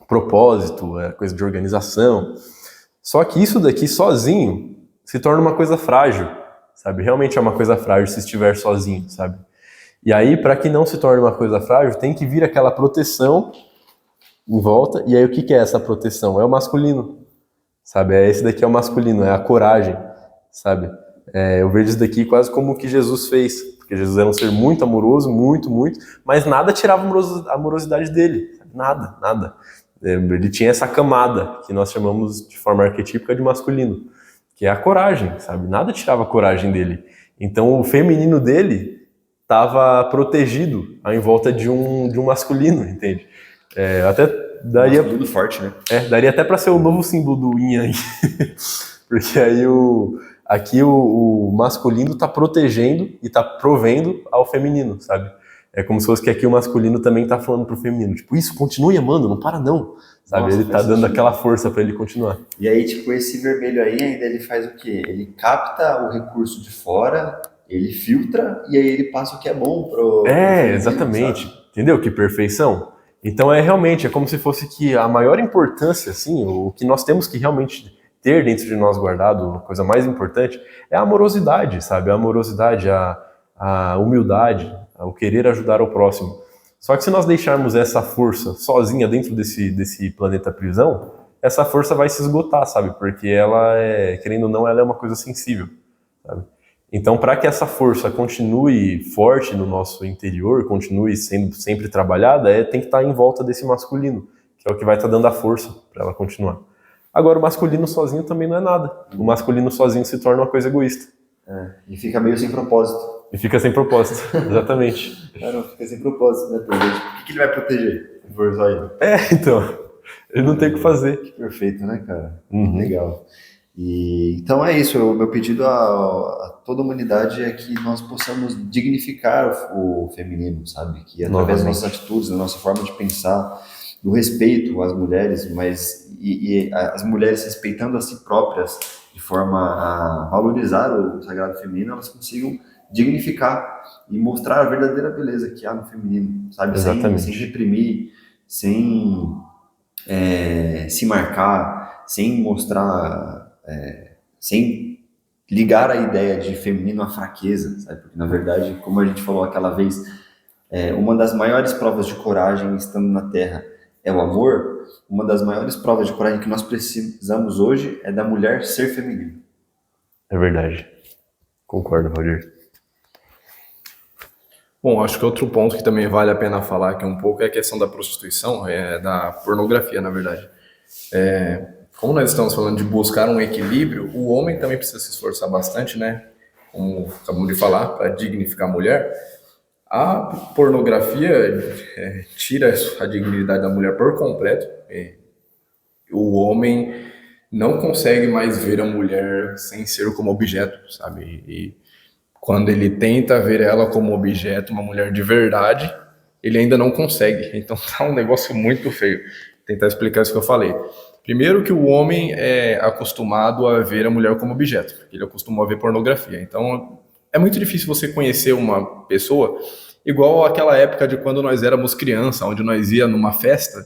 propósito, coisa de organização. Só que isso daqui sozinho se torna uma coisa frágil, sabe? Realmente é uma coisa frágil se estiver sozinho, sabe? E aí, para que não se torne uma coisa frágil, tem que vir aquela proteção em volta. E aí, o que é essa proteção? É o masculino, sabe? Esse daqui é o masculino, é a coragem, sabe? Eu vejo isso daqui quase como o que Jesus fez, porque Jesus era um ser muito amoroso, muito, muito, mas nada tirava a amorosidade dele, sabe? Nada. Ele tinha essa camada, que nós chamamos de forma arquetípica de masculino, que é a coragem, sabe? Nada tirava a coragem dele. Então, o feminino dele estava protegido em volta de um masculino, entende? Até daria... Masculino forte, né? Daria até para ser o novo símbolo do yin aí. Porque aí aqui o masculino está protegendo e está provendo ao feminino, sabe? É como se fosse que aqui o masculino também está falando pro feminino. Tipo, isso, continue amando, não para não. Sabe? Nossa, ele tá dando aquela força para ele continuar. E aí, tipo, esse vermelho aí ainda ele faz o quê? Ele capta o recurso de fora, ele filtra e aí ele passa o que é bom pro feminino, exatamente. sabe? Entendeu? Que perfeição. Então realmente, é como se fosse que a maior importância, assim, o que nós temos que realmente ter dentro de nós guardado, a coisa mais importante, é a amorosidade, sabe? A amorosidade, a humildade, o querer ajudar o próximo. Só que se nós deixarmos essa força sozinha dentro desse planeta prisão, essa força vai se esgotar, sabe? Porque ela querendo ou não, ela é uma coisa sensível, sabe? Então, para que essa força continue forte no nosso interior, continue sendo sempre trabalhada, tem que estar em volta desse masculino, que é o que vai estar dando a força para ela continuar. Agora, o masculino sozinho também não é nada. O masculino sozinho se torna uma coisa egoísta. E fica meio sem propósito. E fica sem propósito, exatamente. Não, fica sem propósito, né? O que ele vai proteger? Só ele. Então, ele não tem o que fazer. Que perfeito, né, cara? Uhum. Legal. E, então é isso, o meu pedido a toda a humanidade é que nós possamos dignificar o feminino, sabe? Que através das nossas atitudes, da nossa forma de pensar, do respeito às mulheres, mas e as mulheres respeitando a si próprias de forma a valorizar o sagrado feminino, elas consigam dignificar e mostrar a verdadeira beleza que há no feminino, sabe? Sem reprimir, sem se marcar, sem mostrar, sem ligar a ideia de feminino à fraqueza, sabe? Porque na verdade, como a gente falou aquela vez, uma das maiores provas de coragem estando na Terra é o amor. Uma das maiores provas de coragem que nós precisamos hoje é da mulher ser feminina. É verdade. Concordo, Valdir. Bom, acho que outro ponto que também vale a pena falar aqui um pouco é a questão da prostituição, da pornografia, na verdade. Como nós estamos falando de buscar um equilíbrio, o homem também precisa se esforçar bastante, né? Como acabamos de falar, para dignificar a mulher. A pornografia tira a dignidade da mulher por completo. O homem não consegue mais ver a mulher sem ser como objeto, sabe? E quando ele tenta ver ela como objeto, uma mulher de verdade, ele ainda não consegue. Então tá um negócio muito feio. Tentar explicar isso que eu falei. Primeiro que o homem é acostumado a ver a mulher como objeto. Ele acostumou a ver pornografia. Então é muito difícil você conhecer uma pessoa igual àquela época de quando nós éramos criança, onde nós ia numa festa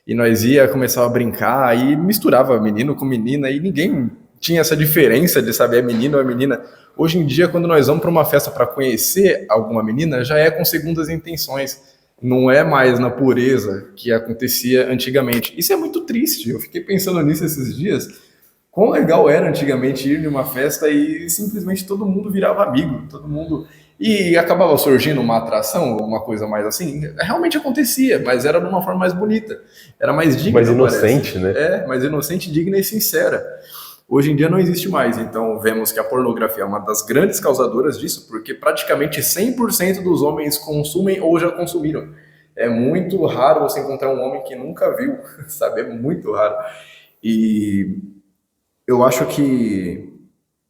e nós ia começar a brincar e misturava menino com menina e ninguém tinha essa diferença de saber é menino ou é menina. Hoje em dia, quando nós vamos para uma festa para conhecer alguma menina, já é com segundas intenções. Não é mais na pureza que acontecia antigamente. Isso é muito triste. Eu fiquei pensando nisso esses dias. Quão legal era antigamente ir numa festa e simplesmente todo mundo virava amigo, todo mundo. E acabava surgindo uma atração, uma coisa mais assim. Realmente acontecia, mas era de uma forma mais bonita. Era mais digna. Mais inocente, né? Mais inocente, digna e sincera. Hoje em dia não existe mais, então vemos que a pornografia é uma das grandes causadoras disso, porque praticamente 100% dos homens consumem ou já consumiram. É muito raro você encontrar um homem que nunca viu, sabe? É muito raro. E eu acho que,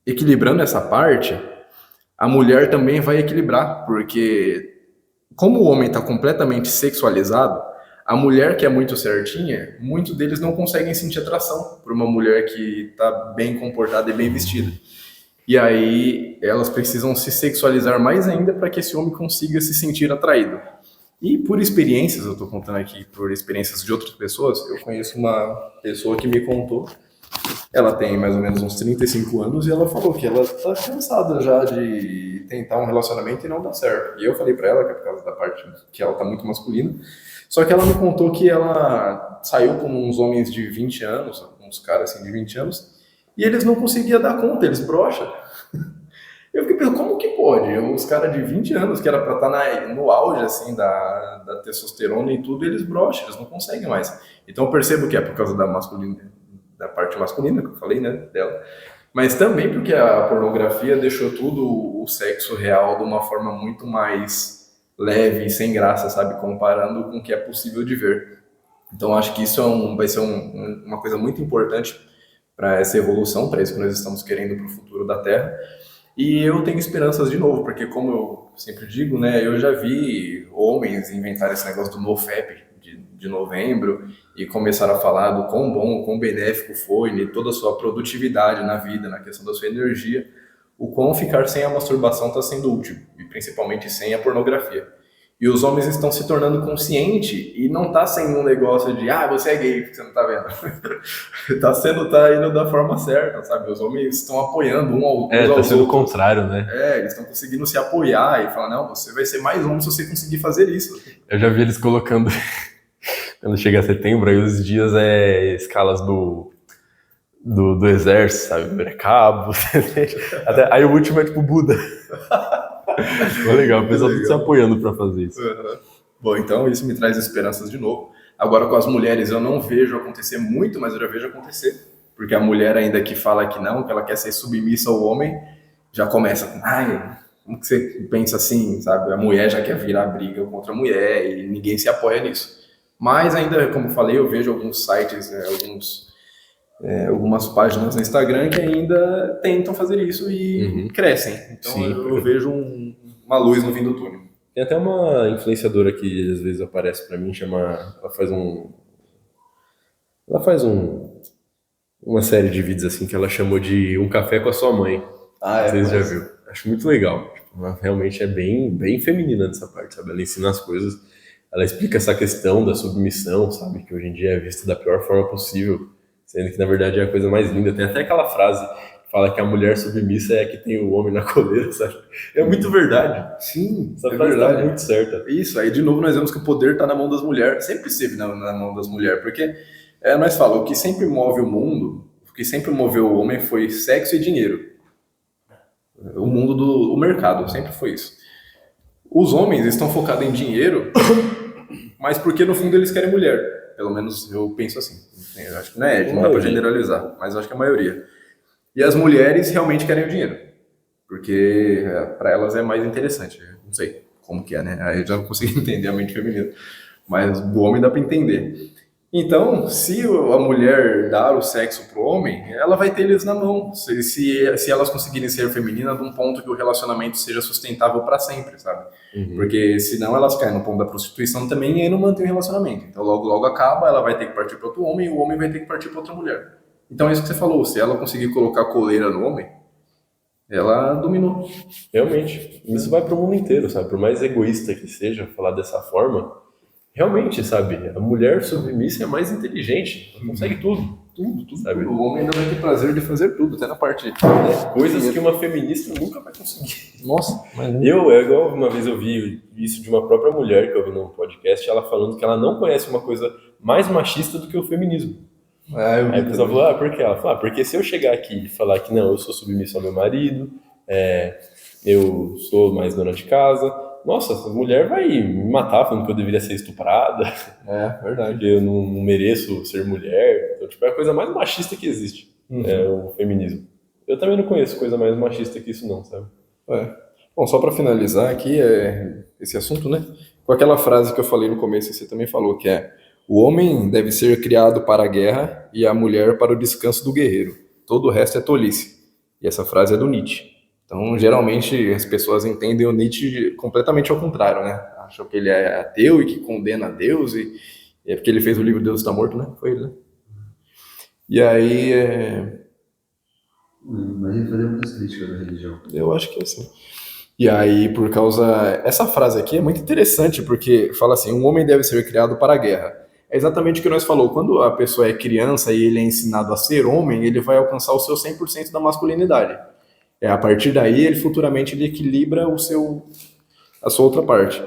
equilibrando essa parte, a mulher também vai equilibrar, porque como o homem está completamente sexualizado, a mulher que é muito certinha, muitos deles não conseguem sentir atração por uma mulher que está bem comportada e bem vestida. E aí elas precisam se sexualizar mais ainda para que esse homem consiga se sentir atraído. E por experiências, eu estou contando aqui por experiências de outras pessoas, eu conheço uma pessoa que me contou, ela tem mais ou menos uns 35 anos e ela falou que ela está cansada já de tentar um relacionamento e não dá certo. E eu falei para ela que é por causa da parte que ela está muito masculina, só que ela me contou que ela saiu com uns homens de 20 anos, uns caras assim de 20 anos, e eles não conseguiam dar conta, eles broxam. Eu fiquei pensando, como que pode? Os caras de 20 anos, que era pra estar no auge assim, da testosterona e tudo, eles broxam, eles não conseguem mais. Então eu percebo que é por causa da parte masculina, que eu falei, né, dela. Mas também porque a pornografia deixou tudo o sexo real de uma forma muito mais leve e sem graça, sabe? Comparando com o que é possível de ver. Então acho que isso vai ser uma coisa muito importante para essa evolução, para isso que nós estamos querendo para o futuro da Terra. E eu tenho esperanças de novo, porque como eu sempre digo, né, eu já vi homens inventar esse negócio do NoFap de novembro e começaram a falar do quão bom, quão benéfico foi, né, toda a sua produtividade na vida, na questão da sua energia, o quão ficar sem a masturbação está sendo útil, e principalmente sem a pornografia. E os homens estão se tornando conscientes e não tá sendo um negócio de você é gay, que você não tá vendo. tá indo da forma certa, sabe? Os homens estão apoiando uns aos outros. Tá sendo o contrário, né? Eles estão conseguindo se apoiar e falar, não, você vai ser mais homem se você conseguir fazer isso. Eu já vi eles colocando, quando chega setembro, aí os dias escalas do exército, sabe? Cabo, aí o último é tipo Buda. Foi legal, o pessoal tudo se apoiando para fazer isso. Uhum. Bom, então isso me traz esperanças de novo. Agora com as mulheres eu não vejo acontecer muito, mas eu já vejo acontecer. Porque a mulher ainda que fala que não, que ela quer ser submissa ao homem, já começa, como que você pensa assim, sabe? A mulher já quer virar briga contra a mulher e ninguém se apoia nisso. Mas ainda, como eu falei, eu vejo alguns sites, algumas páginas no Instagram que ainda tentam fazer isso e crescem. Então sim, eu vejo uma luz no fim do túnel. Tem até uma influenciadora que às vezes aparece pra mim, ela faz uma série de vídeos assim que ela chamou de Um Café com a Sua Mãe. Vocês já viram? Acho muito legal. Ela realmente é bem feminina nessa parte, sabe? Ela ensina as coisas, ela explica essa questão da submissão, sabe? Que hoje em dia é vista da pior forma possível, sendo que na verdade é a coisa mais linda. Tem até aquela frase que fala que a mulher submissa é a que tem o homem na coleira, sabe? É muito verdade. Sim, essa frase tá muito certa. Isso, aí de novo nós vemos que o poder tá na mão das mulheres, sempre esteve na mão das mulheres, porque nós falamos, o que sempre move o mundo, o que sempre moveu o homem foi sexo e dinheiro. O mundo o mercado, sempre foi isso. Os homens estão focados em dinheiro, mas porque no fundo eles querem mulher. Pelo menos eu penso assim. Eu acho que não dá pra generalizar, mas eu acho que a maioria. E as mulheres realmente querem o dinheiro, porque para elas é mais interessante. Não sei, como que é, né? Aí eu já não consigo entender a mente feminina. Mas do homem dá para entender. Então, se a mulher dar o sexo pro homem, ela vai ter eles na mão. Se elas conseguirem ser feminina de um ponto que o relacionamento seja sustentável para sempre, sabe? Porque senão elas caem no ponto da prostituição também e aí não mantém o relacionamento. Então logo logo acaba, ela vai ter que partir para outro homem e o homem vai ter que partir para outra mulher. Então é isso que você falou, se ela conseguir colocar coleira no homem, ela dominou. Realmente. Isso vai pro mundo inteiro, sabe? Por mais egoísta que seja falar dessa forma, realmente, sabe? A mulher submissa é mais inteligente, ela consegue tudo. Tudo. Sabe? O homem ainda vai ter prazer de fazer tudo, até na parte. Coisas que uma feminista nunca vai conseguir. Nossa, mas É igual uma vez eu vi isso de uma própria mulher que eu vi num podcast, ela falando que ela não conhece uma coisa mais machista do que o feminismo. eu Aí a vi pessoa também. falou, por quê? Ela falou, porque se eu chegar aqui e falar que não, eu sou submissa ao meu marido, eu sou mais dona de casa, nossa, essa mulher vai me matar falando que eu deveria ser estuprada, Verdade. que eu não mereço ser mulher. Então, tipo, é a coisa mais machista que existe, é o feminismo. Eu também não conheço coisa mais machista que isso não, sabe? Bom, só para finalizar aqui esse assunto, né? Com aquela frase que eu falei no começo, você também falou, que é: o homem deve ser criado para a guerra e a mulher para o descanso do guerreiro. Todo o resto é tolice. E essa frase é do Nietzsche. Então, geralmente, as pessoas entendem o Nietzsche completamente ao contrário, né? Acham que ele é ateu e que condena a Deus, e é porque ele fez o livro Deus Está Morto, né? Foi ele, né? E aí, Mas ele fazia muitas críticas da religião. eu acho que é assim. E aí, por causa... Essa frase aqui é muito interessante, porque fala assim, um homem deve ser criado para a guerra. É exatamente o que nós falou. Quando a pessoa é criança e ele é ensinado a ser homem, ele vai alcançar o seu 100% da masculinidade. A partir daí, ele futuramente ele equilibra a sua outra parte.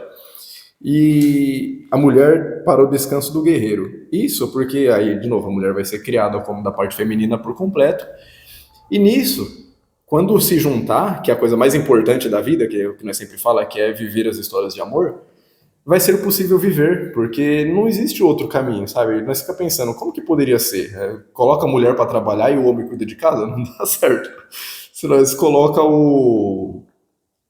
E a mulher para o descanso do guerreiro. Isso porque aí, de novo, a mulher vai ser criada como da parte feminina por completo. E nisso, quando se juntar, que é a coisa mais importante da vida, que é o que nós sempre fala, que é viver as histórias de amor, vai ser possível viver, porque não existe outro caminho, sabe? Nós fica pensando, como que poderia ser? Coloca a mulher para trabalhar e o homem cuida de casa? Não dá certo. Se nós coloca o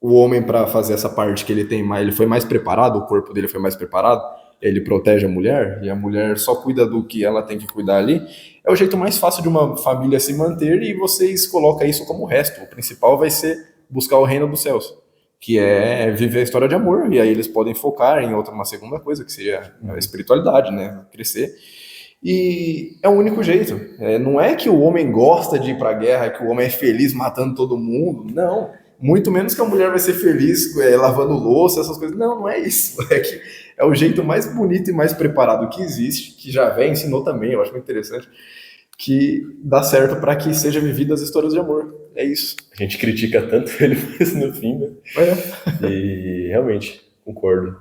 homem para fazer essa parte que ele tem mais, ele foi mais preparado, o corpo dele foi mais preparado, ele protege a mulher e a mulher só cuida do que ela tem que cuidar ali, é o jeito mais fácil de uma família se manter e vocês colocam isso como o resto. O principal vai ser buscar o reino dos céus, que é viver a história de amor, e aí eles podem focar em uma segunda coisa, que seria a espiritualidade, né? Crescer. E é o único jeito. Não é que o homem gosta de ir para a guerra, que o homem é feliz matando todo mundo. Não. Muito menos que a mulher vai ser feliz lavando louça, essas coisas. Não, não é isso. É que é o jeito mais bonito e mais preparado que existe, que Javé ensinou também, eu acho muito interessante, que dá certo para que seja vivida as histórias de amor. É isso. A gente critica tanto ele, mas no fim, né? E realmente, concordo.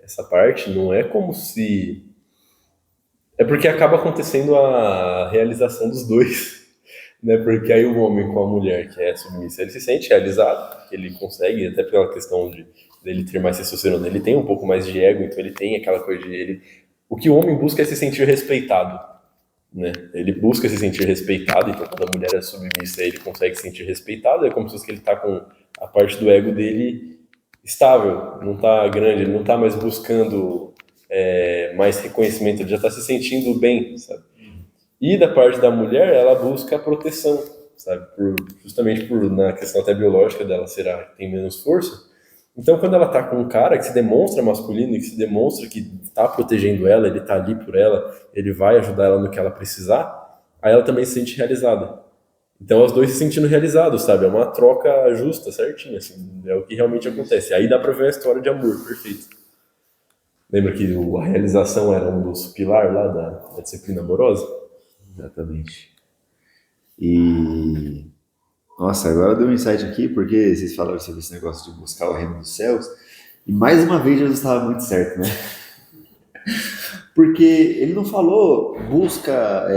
Essa parte não é como se... É porque acaba acontecendo a realização dos dois, né? Porque aí o homem com a mulher que é submissa, ele se sente realizado, ele consegue, até pela questão dele ter mais testosterona, ele tem um pouco mais de ego, então ele tem aquela coisa de... O que o homem busca é se sentir respeitado, né? Ele busca se sentir respeitado, então quando a mulher é submissa, ele consegue se sentir respeitado, é como se fosse que ele tá com a parte do ego dele estável, não tá grande, ele não tá mais buscando mais reconhecimento, ele já tá se sentindo bem, sabe? E da parte da mulher, ela busca a proteção, sabe? Justamente na questão até biológica dela, tem menos força. Então, quando ela tá com um cara que se demonstra masculino e que se demonstra que tá protegendo ela, ele tá ali por ela, ele vai ajudar ela no que ela precisar, aí ela também se sente realizada. Então, os dois se sentindo realizados, sabe? É uma troca justa, certinha, assim. É o que realmente acontece. Aí dá pra ver a história de amor, perfeito. Lembra que a realização era um dos pilares lá da disciplina amorosa? Exatamente. E... Nossa, agora deu um insight aqui, porque vocês falaram sobre esse negócio de buscar o reino dos céus, e mais uma vez Jesus estava muito certo, né? Porque ele não falou busca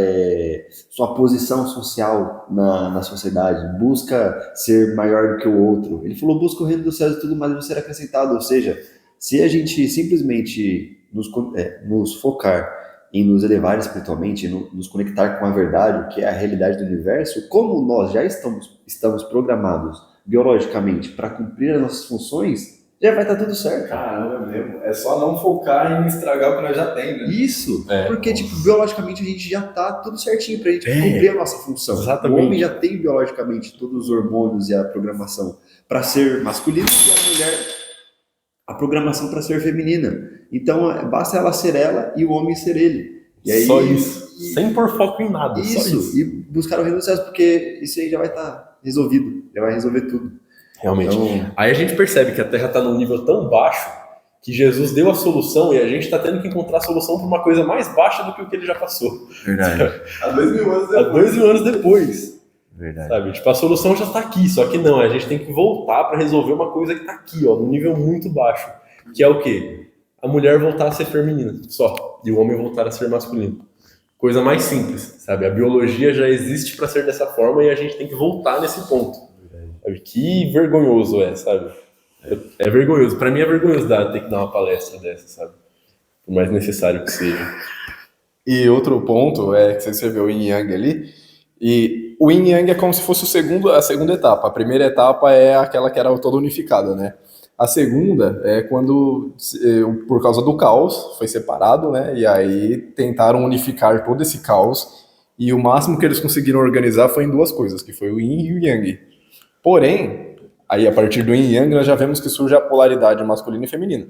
sua posição social na sociedade, busca ser maior do que o outro. Ele falou busca o reino dos céus e tudo mais vai ser acrescentado. Ou seja, se a gente simplesmente nos focar em nos elevar espiritualmente, nos conectar com a verdade, que é a realidade do universo, como nós já estamos programados biologicamente para cumprir as nossas funções, já vai estar tudo certo. Caramba, mesmo. É só não focar em estragar o que nós já tem, né? Isso, É. porque, tipo, biologicamente a gente já tá tudo certinho pra gente É. cumprir a nossa função. Exatamente. O homem já tem biologicamente todos os hormônios e a programação para ser masculino e a mulher a programação para ser feminina. Então, basta ela ser ela e o homem ser ele. E aí, Só isso. Sem pôr foco em nada, só isso. E buscar o reino dos céus, porque isso aí já vai estar resolvido, já vai resolver tudo. Realmente. Então, Aí a gente percebe que a Terra está num nível tão baixo que Jesus deu a solução e a gente está tendo que encontrar a solução para uma coisa mais baixa do que o que ele já passou. verdade, Há 2000 anos Há 2000 anos depois, verdade. sabe? Tipo, a solução já está aqui, só que não, a gente tem que voltar para resolver uma coisa que está aqui, ó, num nível muito baixo. Que é o quê? A mulher voltar a ser feminina, só. E o homem voltar a ser masculino. Coisa mais simples, sabe? A biologia já existe para ser dessa forma e a gente tem que voltar nesse ponto. Sabe? Que vergonhoso sabe? É vergonhoso. Para mim é vergonhoso ter que dar uma palestra dessa, sabe? Por mais necessário que seja. E outro ponto é que você escreveu o Yin Yang ali, e o Yin Yang é como se fosse a segunda etapa. A primeira etapa é aquela que era toda unificada, né? A segunda é quando, por causa do caos, foi separado, né? E aí tentaram unificar todo esse caos, e o máximo que eles conseguiram organizar foi em duas coisas, que foi o Yin e o Yang. Porém, aí a partir do Yin e Yang nós já vemos que surge a polaridade masculina e feminina.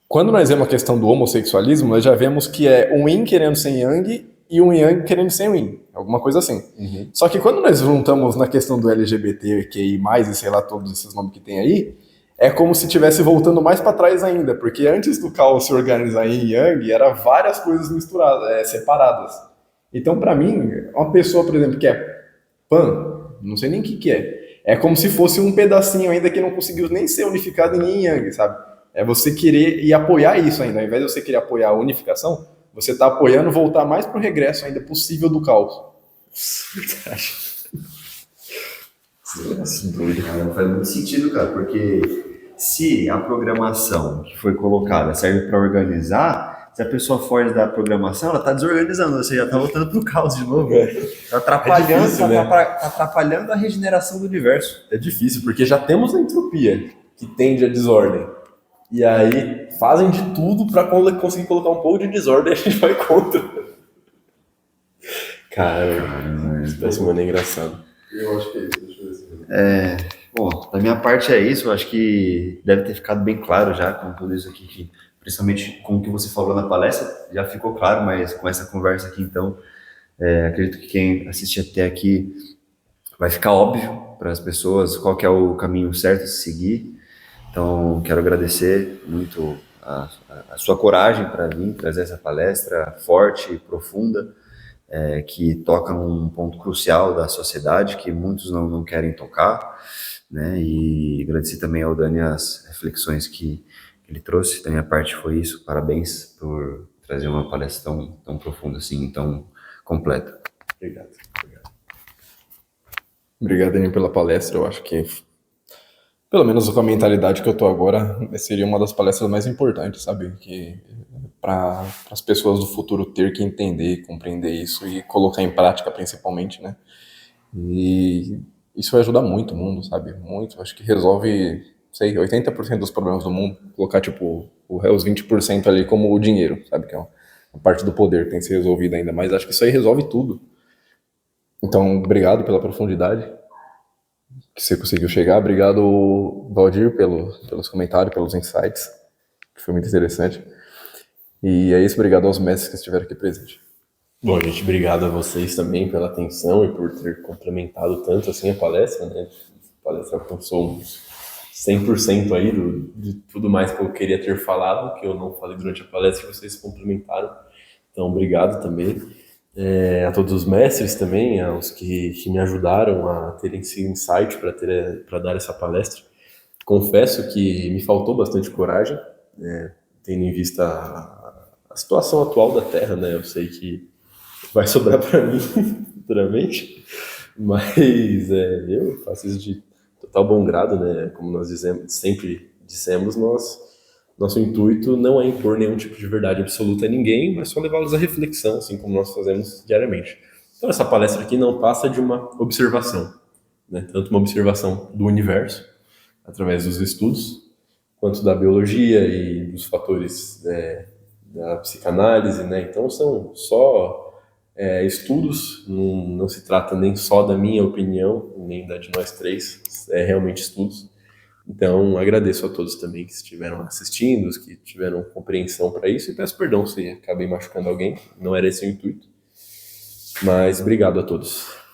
Quando nós vemos a questão do homossexualismo, nós já vemos que é um Yin querendo ser Yang e um Yang querendo ser Yin, alguma coisa assim. Uhum. Só que quando nós juntamos na questão do LGBTQI+, e sei lá, todos esses nomes que tem aí, é como se estivesse voltando mais para trás ainda, porque antes do caos se organizar em Yin e Yang, era várias coisas misturadas, separadas. Então, para mim, uma pessoa, por exemplo, que é pan, não sei nem o que é como se fosse um pedacinho ainda que não conseguiu nem ser unificado em Yin e Yang, sabe? É você querer e apoiar isso ainda. Ao invés de você querer apoiar a unificação, você está apoiando voltar mais para o regresso ainda possível do caos. Doido, cara, não faz muito sentido, cara, porque se a programação que foi colocada serve para organizar, se a pessoa foge da programação, ela está desorganizando, você já está voltando pro caos de novo. Está atrapalhando, difícil, né? tá atrapalhando a regeneração do universo. É difícil, porque já temos a entropia, que tende à desordem. E aí fazem de tudo para conseguir colocar um pouco de desordem e a gente vai contra. Cara, esse péssimo é engraçado. Eu acho que é isso, deixa eu ver se... Bom, da minha parte é isso, eu acho que deve ter ficado bem claro já com tudo isso aqui, que, principalmente com o que você falou na palestra, já ficou claro, mas com essa conversa aqui, então, acredito que quem assiste até aqui vai ficar óbvio para as pessoas qual que é o caminho certo de seguir. Então, quero agradecer muito a sua coragem para vir trazer essa palestra forte e profunda, que toca num ponto crucial da sociedade que muitos não querem tocar, né? E agradecer também ao Dani as reflexões que ele trouxe. Da minha parte foi isso. Parabéns por trazer uma palestra tão profunda assim, tão completa. Obrigado. Obrigado, Dani, pela palestra. Eu acho que, pelo menos com a mentalidade que eu tô agora, seria uma das palestras mais importantes, sabe? Que para as pessoas do futuro ter que entender, compreender isso e colocar em prática, principalmente, né? E isso vai ajudar muito o mundo, sabe? Muito. Acho que resolve, sei, 80% dos problemas do mundo. Colocar, tipo, os 20% ali como o dinheiro, sabe? Que é uma parte do poder que tem que ser resolvida ainda. Mas acho que isso aí resolve tudo. Então, obrigado pela profundidade que você conseguiu chegar. Obrigado, Valdir, pelos comentários, pelos insights, que foi muito interessante. E é isso, obrigado aos mestres que estiveram aqui presentes. Bom, gente, obrigado a vocês também pela atenção e por ter complementado tanto assim a palestra, né? A palestra alcançou uns 100% aí de tudo mais que eu queria ter falado, que eu não falei durante a palestra, que vocês complementaram. Então, obrigado também. A todos os mestres também, aos que me ajudaram a terem esse insight para dar essa palestra. Confesso que me faltou bastante coragem, tendo em vista a situação atual da Terra, né? Eu sei que vai sobrar para mim, futuramente, mas eu faço isso de total bom grado, né? Como nós sempre dissemos, nosso intuito não é impor nenhum tipo de verdade absoluta a ninguém, mas só levá-los à reflexão, assim como nós fazemos diariamente. Então essa palestra aqui não passa de uma observação, né? Tanto uma observação do universo, através dos estudos, quanto da biologia e dos fatores da psicanálise, né? Então são só estudos, não se trata nem só da minha opinião, nem da de nós três, é realmente estudos. Então agradeço a todos também que estiveram assistindo, os que tiveram compreensão para isso, e peço perdão se acabei machucando alguém, não era esse o intuito. Mas obrigado a todos.